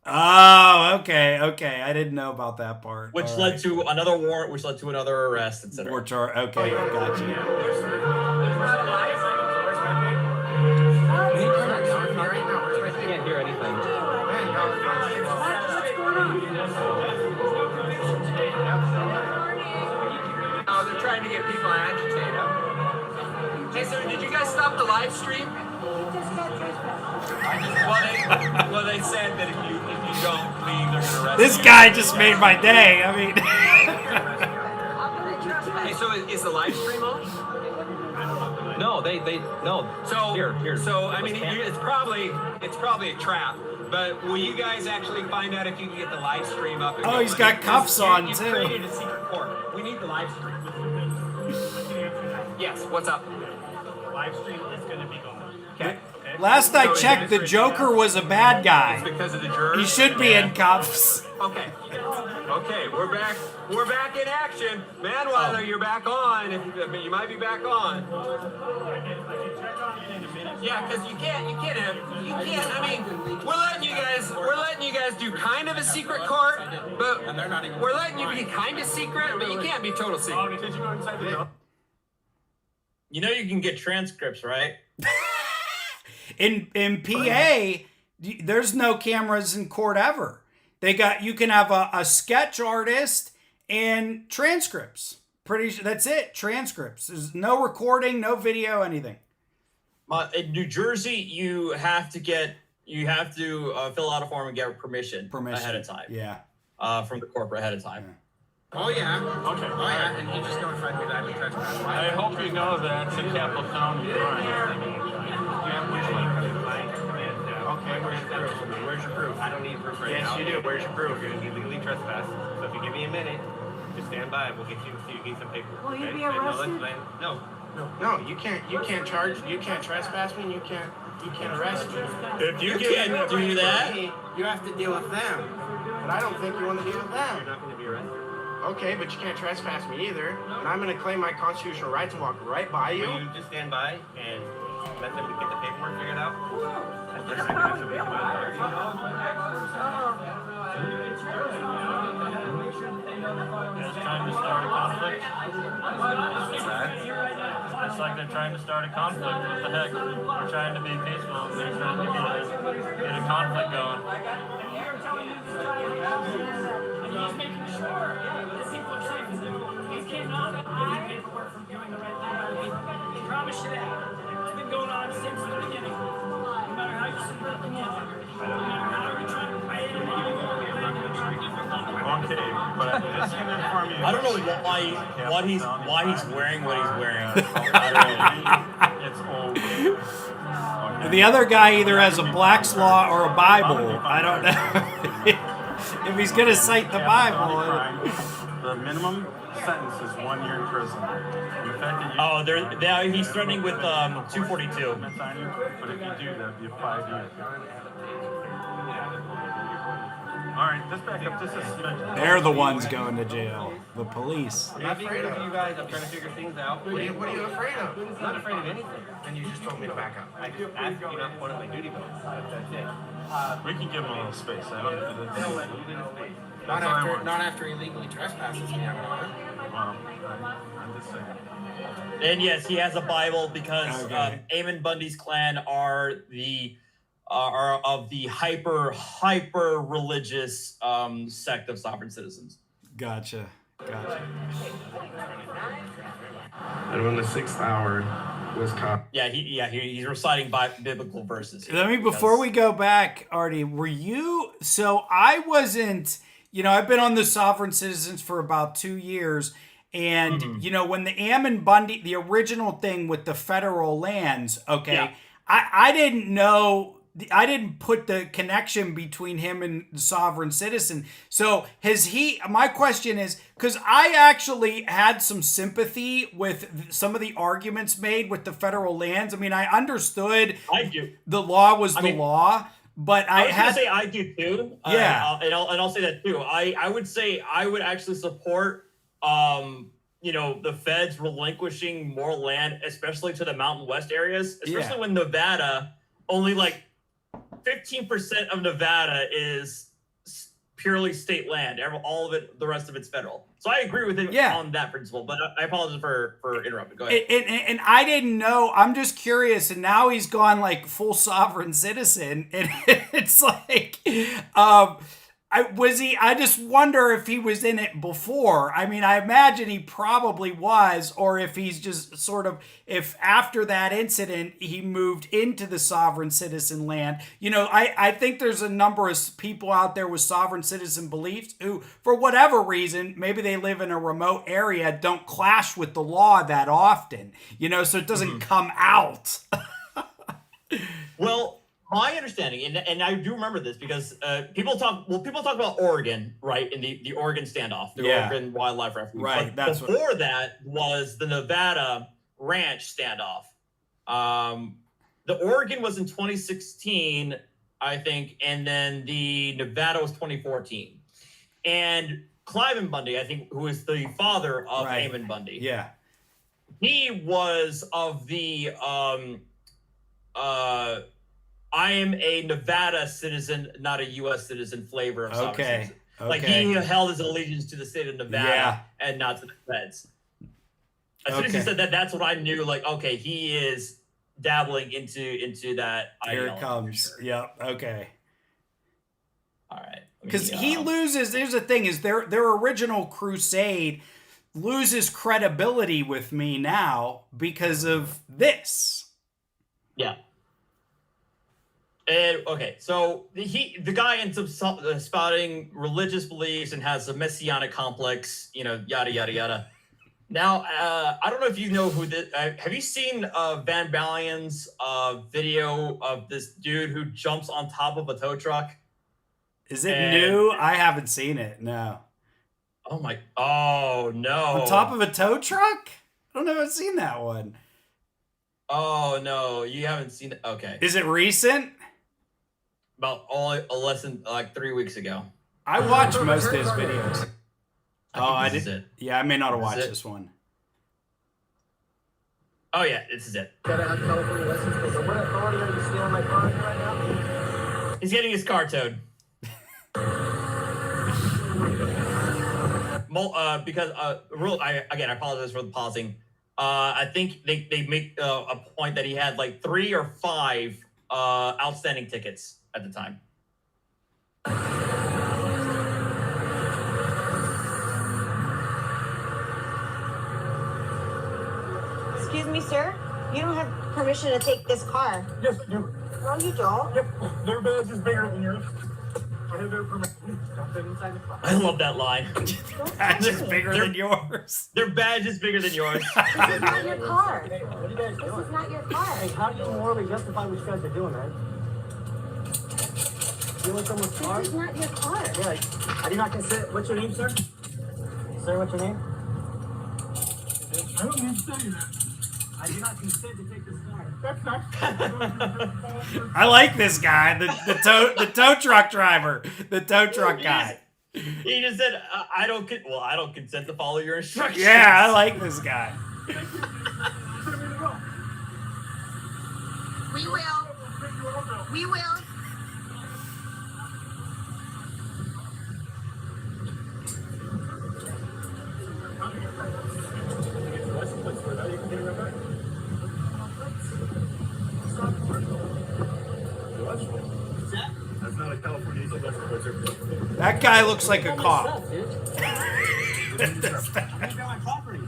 Oh, okay. I didn't know about that part. Which led to another warrant, which led to another arrest, etc. Okay, gotcha. I can't hear anything. Oh, they're trying to get people agitated. Hey, sir, did you guys stop the live stream? Well, they said that if you don't leave, they're gonna arrest This you. guy just made my day. I mean, Hey, so is the live stream on? No, no. So Here. So I mean, it's probably a trap. But will you guys actually find out if you can get the live stream up? oh, he's got cuffs on You too. created a secret court. We need the live stream. Yes. What's up? Live stream is going to be gone. Okay. Last I checked, the Joker was a bad It's guy. because of the jurors. He should be in cuffs. Okay. Okay, we're back. We're back in action. Manweiler, you're back on. You might be back on. Yeah, because you can't. I mean, we're letting you guys do kind of a secret court, but we're letting you be kind of secret, but you can't be total secret. Did you go inside the door? You know you can get transcripts, right? In PA, there's no cameras in court ever. You can have a sketch artist and transcripts. That's it. Transcripts. There's no recording, no video, anything. In New Jersey, you have to fill out a form and get permission ahead of time. Yeah. From the corporate ahead of time. Yeah. Oh yeah. Okay. Oh yeah. And he just notified me that I've been trespassed. I hope you know that it's a capital felony crime. Okay, where's your proof? Where's your proof? I don't need proof right now. Yes, you do. Where's your proof? You're illegally trespassed. So if you give me a minute, just stand by. We'll get you some paper. Will you okay? be arrested? No, you can't charge. You can't trespass me. You can't arrest me. If you can't do that, You have to deal with them. But I don't think you want to deal with them. You're not going to be arrested. Okay, but you can't trespass me either. And I'm going to claim my constitutional right to walk right by you. Will you just stand by and let them get the paperwork figured out? It's trying to start a conflict. It's like they're trying to start a conflict. What the heck? We're trying to be peaceful. They're trying to get a conflict going. He's making sure that people are safe. He cannot get paperwork from doing the right thing. I promise you that. It's been going on since the beginning. No matter how you support the law, no matter how you try to fight it, Okay, but this can inform you. I don't know why he's wearing what he's wearing. It's old. The other guy either has a Black's Law or a Bible. I don't know. If he's going to cite the Bible. The minimum sentence is 1 year in prison. And the fact that He's threatening with 242. but if you do, that'd be 5 years. All right, just back up. This is They're the ones going to jail. The police. I'm not being rude to you guys. I'm trying to figure things out. What are you afraid of? I'm not afraid of anything. And you just told me to back up. I just asked you not to put up my duty belt. That's it. we can give him a little space. I don't know. They'll let you in space. Not after illegally trespasses me. I'm not. Well, I'm just saying. And yes, he has a Bible because Okay. Ammon Bundy's clan are of the hyper religious sect of sovereign citizens. Gotcha. And when the 6th hour was caught. He's reciting biblical verses. Let me, before we go back, Artie, so I wasn't, I've been on the Sovereign Citizens for about 2 years. And, when the Ammon Bundy, the original thing with the federal lands, okay, Yeah. I didn't know I didn't put the connection between him and the sovereign citizen. So has he? My question is, because I actually had some sympathy with some of the arguments made with the federal lands. I mean, I understood. I do. The law was the law, but I was gonna say I do too. Yeah, and I'll say that too. I would say I would actually support the feds relinquishing more land, especially to the Mountain West areas, especially when Nevada only 15% of Nevada is purely state land. All of it, the rest of it's federal. So I agree with him on that principle. But I apologize for interrupting. Go ahead. And I didn't know. I'm just curious. And now he's gone full sovereign citizen. And it's I just wonder if he was in it before. I mean, I imagine he probably was, or if he's just if after that incident, he moved into the sovereign citizen land. I think there's a number of people out there with sovereign citizen beliefs who, for whatever reason, maybe they live in a remote area, don't clash with the law that often, so it doesn't come out. Well, my understanding, and I do remember this because people talk about Oregon, right, in the Oregon standoff, the Oregon Wildlife Refuge. Right. But before that was the Nevada ranch standoff. The Oregon was in 2016, I think, and then the Nevada was 2014. And Cliven Bundy, I think, who is the father of Ammon Bundy. Yeah. He was of the I am a Nevada citizen, not a U.S. citizen flavor of sovereign citizen. He held his allegiance to the state of Nevada and not to the feds. As soon as he said that, that's what I knew. He is dabbling into that. Here it comes. Sure. Yep. Okay. All right. Because he loses. Here's the thing: is their original crusade loses credibility with me now because of this. Yeah. And so the guy ends up spouting religious beliefs and has a messianic complex, yada yada yada. Now, I don't know if you know who this. Have you seen Van Balion's video of this dude who jumps on top of a tow truck? Is it new? I haven't seen it. No. Oh no! On top of a tow truck? I don't know if I've seen that one. Oh no, you haven't seen it. Okay. Is it recent? About less than 3 weeks ago. I watch most of his videos. I did. It. Yeah, I may not have watched this one. Oh yeah, this is it. Gotta have California license. But what authority are you stealing my car right now? He's getting his car towed. Because I apologize for the pausing. I think they make a point that he had 3 or 5 outstanding tickets at the time. Excuse me, sir. You don't have permission to take this car. Yes, I do. No, you don't. Yep, their badge is bigger than yours. I have their permission. Don't fit inside the car. I love that line. Badge is bigger than yours. Their badge is bigger than yours. This is not your car. Hey, what are you guys doing? This is not your car. Hey, how do you morally justify what you guys are doing, man? Stealing someone's car? This is not your car. Yeah, I do not consent. What's your name, sir? Sir, what's your name? I don't need to tell you that. I do not consent to take this car. That's not. I like this guy, the tow truck driver, the tow truck guy. He just said, "I don't consent to follow your instructions." Yeah, I like this guy. We will. We will. That's not a California license plate, sir. That guy looks like a cop.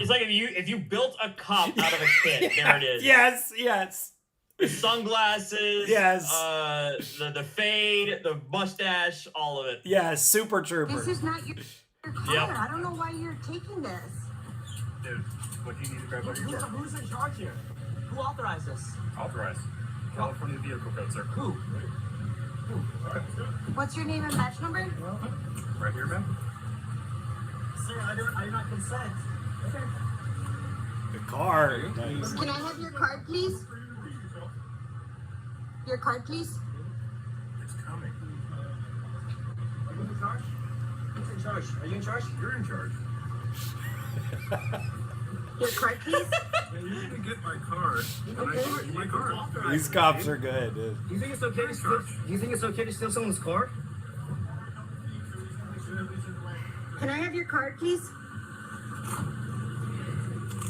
It's like if you built a cop out of a kid. There it is. Yes, yes. The sunglasses. Yes. The fade, the mustache, all of it. Yes, super trooper. This is not your car. Yep. I don't know why you're taking this. Dude, what do you need to grab out of your car? Who's in charge here? Who authorized this? Authorized. California vehicle code, sir. Who? What's your name and badge number? Right here, ma'am. Sir, I do not consent. The car. Can I have your card, please? Your card, please? It's coming. Are you in charge? Who's in charge? Are you in charge? You're in charge. Your card, please? You need to get my card. And I give you my card. These cops are good. Do you think it's okay to steal? Do you think it's okay to steal someone's car? Can I have your card, please?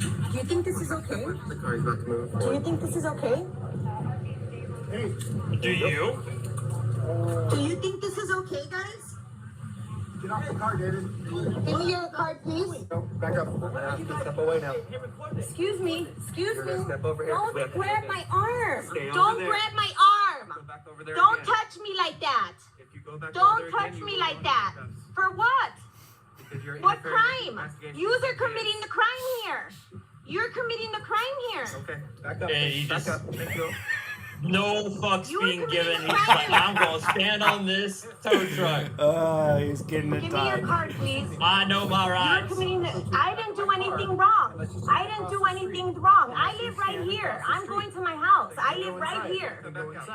Do you think this is okay? The car is about to move. Do you think this is okay? Do you? Do you think this is okay, guys? Get off the car, David. Give me your card, please. No, back up. Step away now. Excuse me. Excuse You're me. gonna step over here. Don't grab my arm. Stay over Don't there. grab my Go arm. back over there Don't again. touch me like that. If you go back over Don't there touch again, you me will like go that. into cuffs. For what? Because you're What interfering with the crime? investigation. Yous are committing the crime here. You're committing the crime here. Okay, back up. And he Back just- up. Thank you. No fucks You being were given. committing He's a like, crime. I'm gonna stand on this tow truck. He's getting it Give me your done. card, please. I know my You're rights. committing I didn't do anything wrong. I didn't do anything wrong. I live right here. I'm going to my house. I live right here.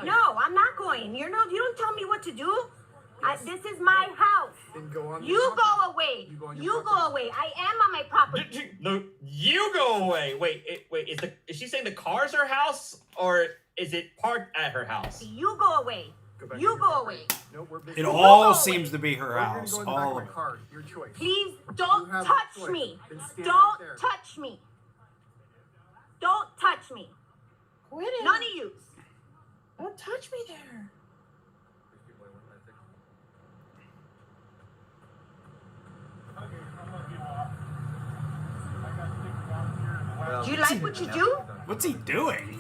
No, I'm not going. You don't tell me what to do. This is my house. Then go on. You go away. You go away. I am on my property. No, you go away. Wait, is she saying the car's her house or is it parked at her house? You go away. You go away. No, we're busy. It You all go away. seems to be her We're gonna house. go in the back All of of my it. car. Your choice. Please don't You have touch a choice. me. Then stand Don't right there. touch me. Don't touch me. Quit it. None of you. Don't touch me there. Do you like what you do? What's he doing?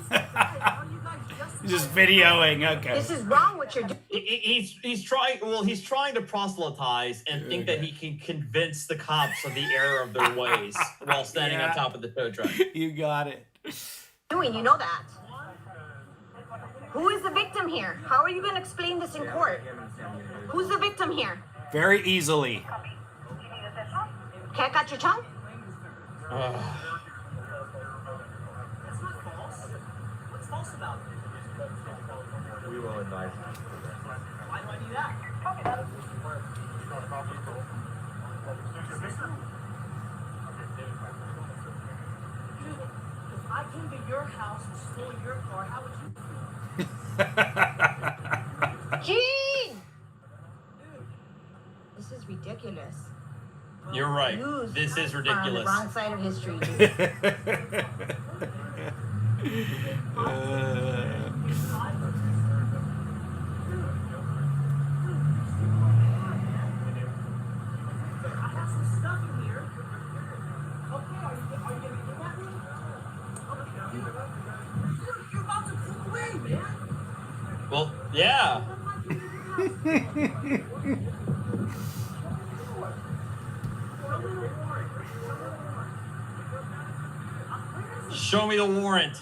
He's just videoing. Okay. This is wrong what you're doing. He's trying. Well, he's trying to proselytize and think that he can convince the cops of the error of their ways while standing on top of the tow truck. You got it. You know that. Who is the victim here? How are you going to explain this in court? Who's the victim here? Very easily. Cat got your tongue? What's false about it? We will advise. Why do I do that? Dude, if I came to your house and stole your car, how would you feel? Gene! This is ridiculous. You're right. Yous This is are on the ridiculous. wrong side of history. I have some stuff in here. Okay, are you gonna kidnap me? You're about to pull away, man. Well, yeah. Show me the warrant.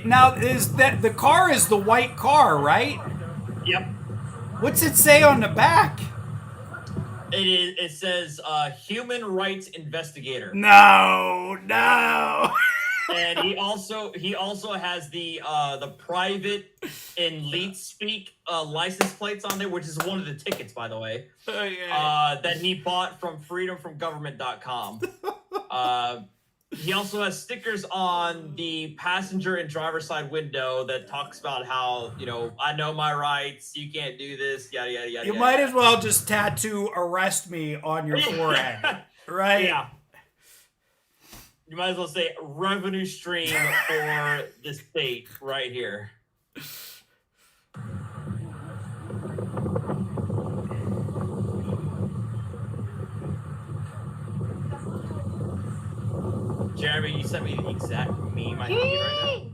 Now is that the car is the white car, right? Yep. What's it say on the back? It is. It says human rights investigator. No. And he also has the private and lead speak license plates on there, which is one of the tickets, by the way. That he bought from freedomfromgovernment.com. He also has stickers on the passenger and driver side window that talks about how, I know my rights, you can't do this, yada yada yada. You might as well just tattoo "arrest me" on your forehead, right? Yeah. You might as well say revenue stream for the state right here. Jeremy, you sent me the exact meme I need right now.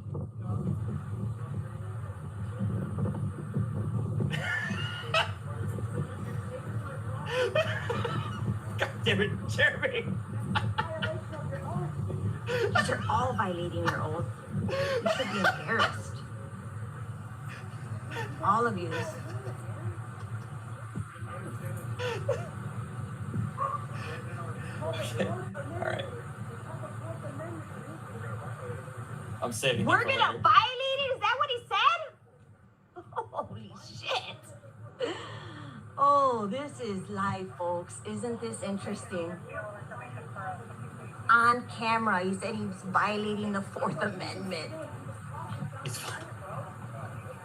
God damn it, Jeremy. These are all violating your oath. You should be embarrassed. All of you. Okay. All right. I'm saving. We're gonna violate it? Is that what he said? Holy shit. Oh, this is life, folks. Isn't this interesting? On camera, he said he was violating the Fourth Amendment. It's fine.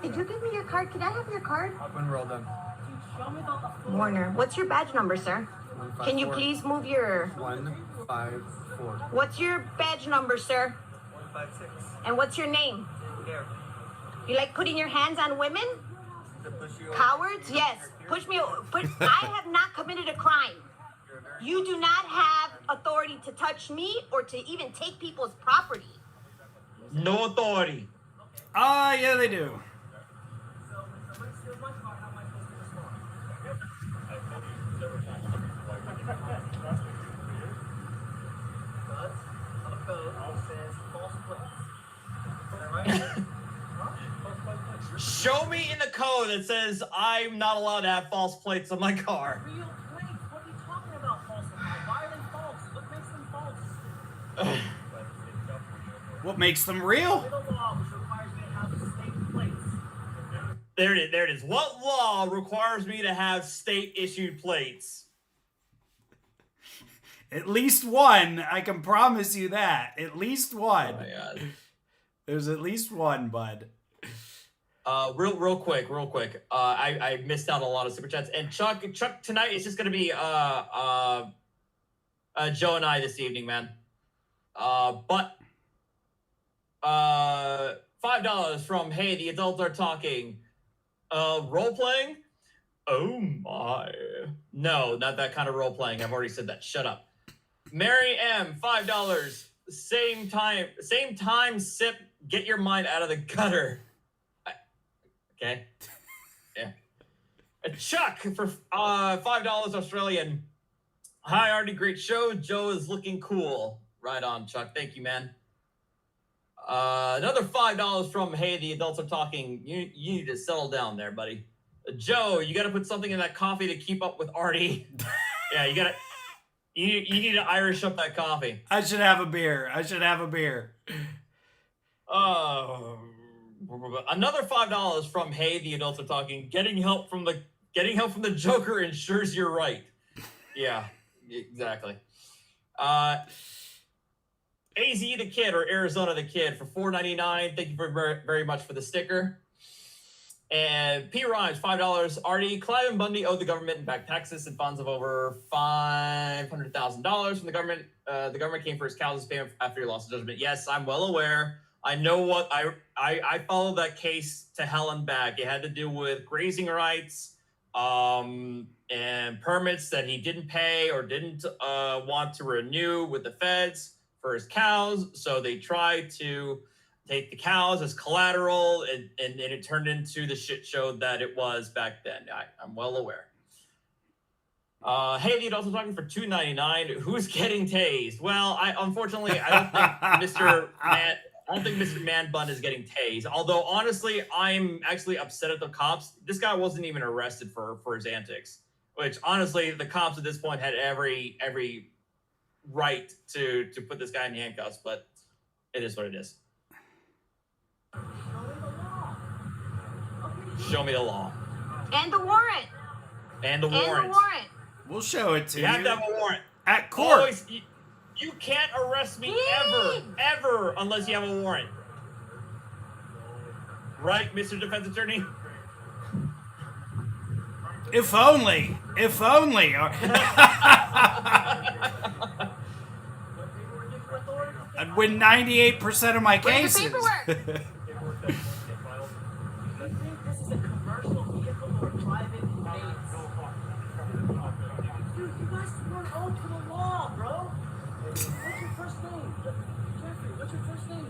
Did you give me your card? Can I have your card? Up and roll them. Warner, what's your badge number, sir? Can you please move your... 154. What's your badge number, sir? 156. And what's your name? Here. You like putting your hands on women? To push you over. Cowards? Yes. Push me. I have not committed a crime. You do not have authority to touch me or to even take people's property. No authority. Ah, yeah, they do. Show me in the code that says I'm not allowed to have false plates on my car. Real plates? What are you talking about, falsified? Why are they false? What makes them false? What makes them real? The law which requires me to have state plates. There it is. What law requires me to have state-issued plates? At least one. I can promise you that. At least one. Oh my God. There's at least one, bud. Real quick. I missed out on a lot of super chats. And Chuck, tonight it's just gonna be Joe and I this evening, man. But $5 from Hey, the adults are talking. Role playing? Oh my. No, not that kind of role playing. I've already said that. Shut up. Mary M, $5. Same time, sip, get your mind out of the gutter. Okay. Yeah. Chuck for $5 Australian. Hi, Artie, great show. Joe is looking cool. Right on, Chuck. Thank you, man. Another $5 from Hey, the adults are talking. You need to settle down there, buddy. Joe, you got to put something in that coffee to keep up with Artie. Yeah, you got to. You need to Irish up that coffee. I should have a beer. Another $5 from Hey, the adults are talking. Getting help from the Joker ensures you're right. Yeah, exactly. AZ the Kid or Arizona the Kid for $4.99. Thank you very much for the sticker. And P Rhymes, $5. Artie, Clive and Bundy owed the government in back taxes and funds of over $500,000 from the government. The government came for his causes payment after he lost the judgment. Yes, I'm well aware. I know what I followed that case to hell and back. It had to do with grazing rights, and permits that he didn't pay or didn't want to renew with the feds for his cows. So they tried to take the cows as collateral, and it turned into the shit show that it was back then. I'm well aware. Hey, the adults are talking for $2.99. Who's getting tased? Well, unfortunately, I don't think Mr. Man Bun is getting tased. Although, honestly, I'm actually upset at the cops. This guy wasn't even arrested for his antics. Which, honestly, the cops at this point had every right to put this guy in handcuffs. But it is what it is. Show me the law. And the warrant. And the warrant. We'll show it to you. You have to have a warrant. At court. Always, you can't arrest me ever, unless you have a warrant. Right, Mr. Defense Attorney? If only. I'd win 98% of my cases. Where's the paperwork? This is a commercial vehicle or private conveyance. Dude, you guys weren't owed to the law, bro. What's your first name? Jeffrey, what's your first name?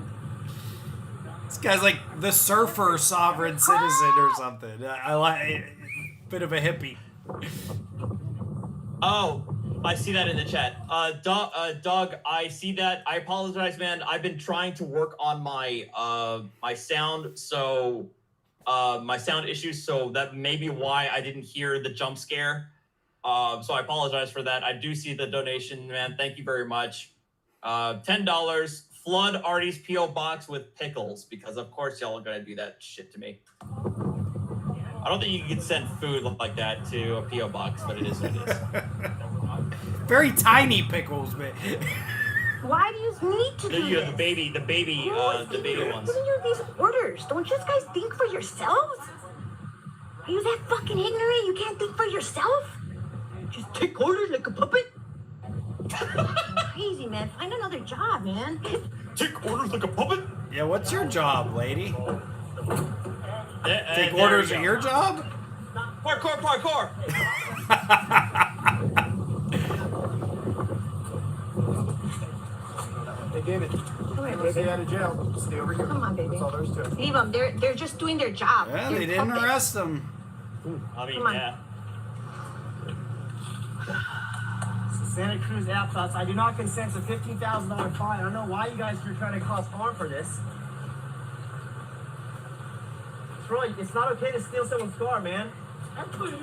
This guy's like the surfer sovereign citizen or something. I like bit of a hippie. Oh, I see that in the chat. Doug, I see that. I apologize, man. I've been trying to work on my my sound, so my sound issues, so that may be why I didn't hear the jump scare. So I apologize for that. I do see the donation, man. Thank you very much. $10. Flood Artie's P.O. box with pickles, because of course y'all are gonna do that shit to me. I don't think you can send food like that to a P.O. box, but it is what it is. Very tiny pickles, but Why do you need to do You this? have the baby ones. Giving you these orders. Don't you guys think for yourselves? Are you that fucking ignorant? You can't think for yourself? Just take orders like a puppet? Crazy, man. Find another job, man. Take orders like a puppet? yeah, what's your job, lady? Take There orders you at go. your job? Parkour! Hey, David. Come here, Stay baby. out of jail. Stay over here. Come on, baby. That's all there is to it. Leave them. They're just doing their job. Yeah, They're they didn't puppets. arrest them. I mean, Come on. yeah. Santa Cruz Aptos, I do not consent to $15,000 fine. I don't know why you guys are trying to cause harm for this. Troy, it's not okay to steal someone's car, man. Actually, it is.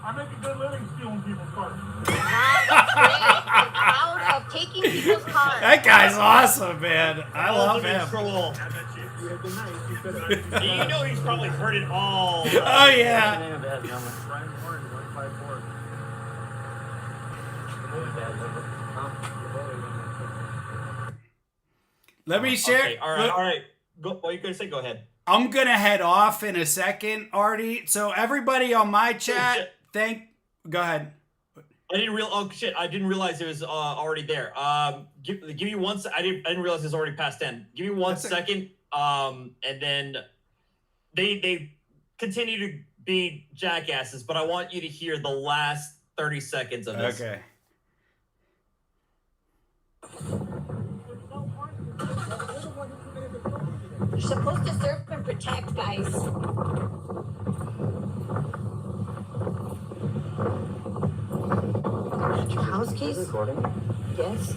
I make a good living stealing people's cars. Wow, that's great. I'm proud of taking people's cars. That guy's awesome, man. I love him. Troll. You know he's probably heard it all. Oh yeah. Brian Warren, 154. Let me share. Okay, all right. Go. What you gonna say? Go ahead. I'm gonna head off in a second, Artie. So everybody on my Oh, chat, shit. Go ahead. I didn't realize it was already there. Give me 1 second. I didn't realize it was already past 10. Give me one second. And then they continue to be jackasses, but I want you to hear the last 30 seconds of this. Okay. You're supposed to serve and protect, guys. Your house keys? Yes.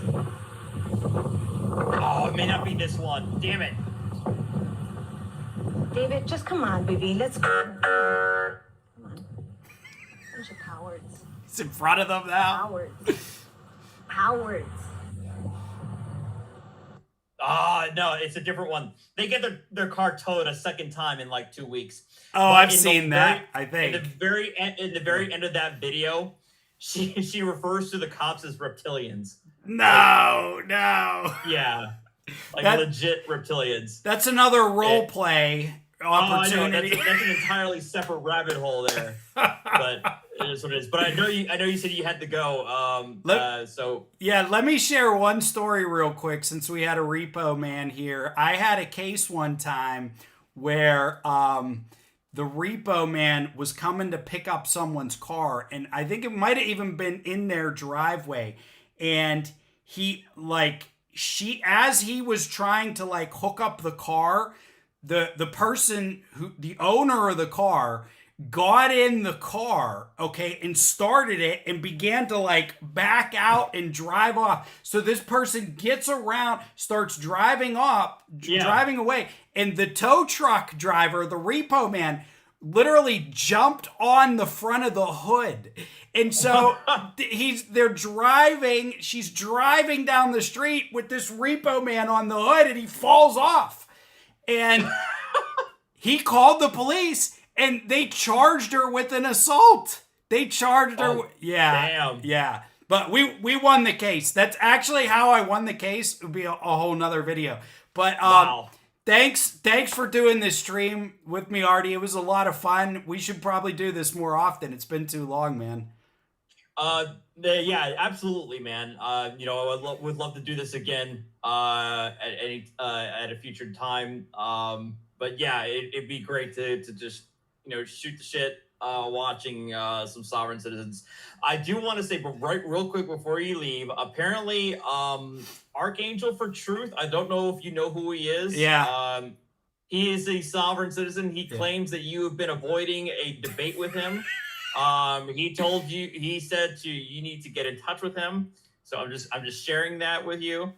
Oh, it may not be this one. Damn it. David, just come on, baby. Let's go. Come on. Bunch of cowards. It's in front of them now. Cowards. Cowards. No, it's a different one. They get their car towed a second time in like 2 weeks. Oh, But I've in the seen that. I think. In the very end of that video, she refers to the cops as reptilians. No. Yeah, like That- legit reptilians. That's another role play opportunity. That's an entirely separate rabbit hole there. But it is what it is. But I know you said you had to go. So Yeah, let me share one story real quick since we had a repo man here. I had a case one time where the repo man was coming to pick up someone's car, and I think it might have even been in their driveway, and as he was trying to like hook up the car, the person the owner of the car got in the car, okay, and started it and began to like back out and drive off. So this person gets around, starts driving away, and the tow truck driver, the repo man, literally jumped on the front of the hood. And so she's driving down the street with this repo man on the hood, and he falls off. And he called the police, and they charged her with an assault. They charged her. damn. Yeah. But we won the case. That's actually how I won the case. It would be a whole nother video. But wow. Thanks for doing this stream with me, Artie. It was a lot of fun. We should probably do this more often. It's been too long, man. Yeah, absolutely, man. I would love to do this again at a future time. But yeah, it'd be great to just shoot the shit watching some Sovereign Citizens. I do want to say, but real quick before you leave, apparently Archangel for Truth, I don't know if you know who he is. Yeah. He is a Sovereign Citizen. He claims that you have been avoiding a debate with him. He told you. He said you need to get in touch with him. So I'm just sharing that with you.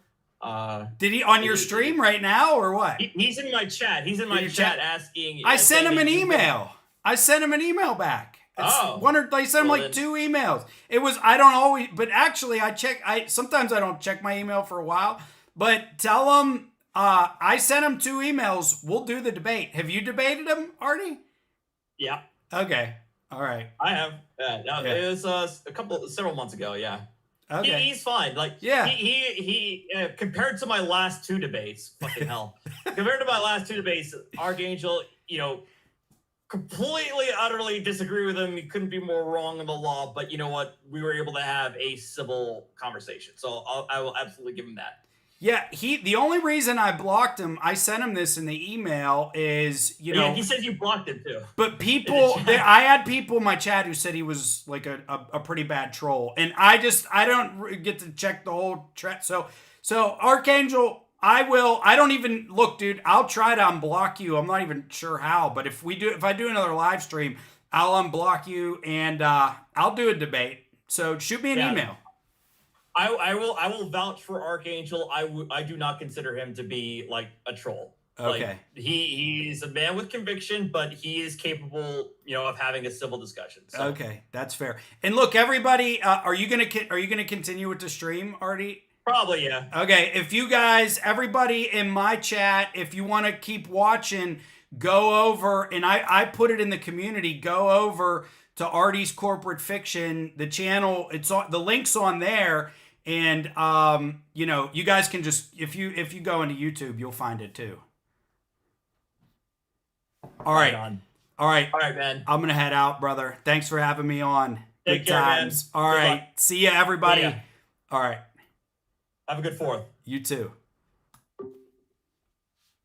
Did he on your stream right now or what? He's in my chat. He's in my chat asking. I sent him an email. I sent him an email back. I sent him like 2 emails. It was I don't always, but actually sometimes I don't check my email for a while. But tell him I sent him 2 emails. We'll do the debate. Have you debated him, Artie? Yeah. Okay. All right. I have. It was several months ago. Yeah. Okay. He's fine. Like, yeah. He compared to my last 2 debates, fucking hell. Compared to my last 2 debates, Archangel, completely, utterly disagree with him. He couldn't be more wrong in the law, but you know what? We were able to have a civil conversation. So I will absolutely give him that. Yeah, the only reason I blocked him, I sent him this in the email, is, Yeah, he said you blocked him too. But people, I had people in my chat who said he was like a pretty bad troll. And I don't get to check the whole chat. So Archangel, I don't even, look, dude, I'll try to unblock you. I'm not even sure how, but if I do another live stream, I'll unblock you and I'll do a debate. So shoot me an email. I will vouch for Archangel. I do not consider him to be like a troll. Okay. Like, he's a man with conviction, but he is capable, of having a civil discussion. So. Okay, that's fair. And look, everybody, are you gonna continue with the stream, Artie? Probably, yeah. Okay, if you guys, everybody in my chat, if you want to keep watching, go over, and I put it in the community. Go over to Artie's Corporate Fiction, the channel. It's on, the link's on there. And you guys can just if you go into YouTube, you'll find it too. All right, man. I'm gonna head out, brother. Thanks for having me on. Take Good care, times. man. All Good right, luck. see ya, everybody. See ya. All right, have a good 4th. You too.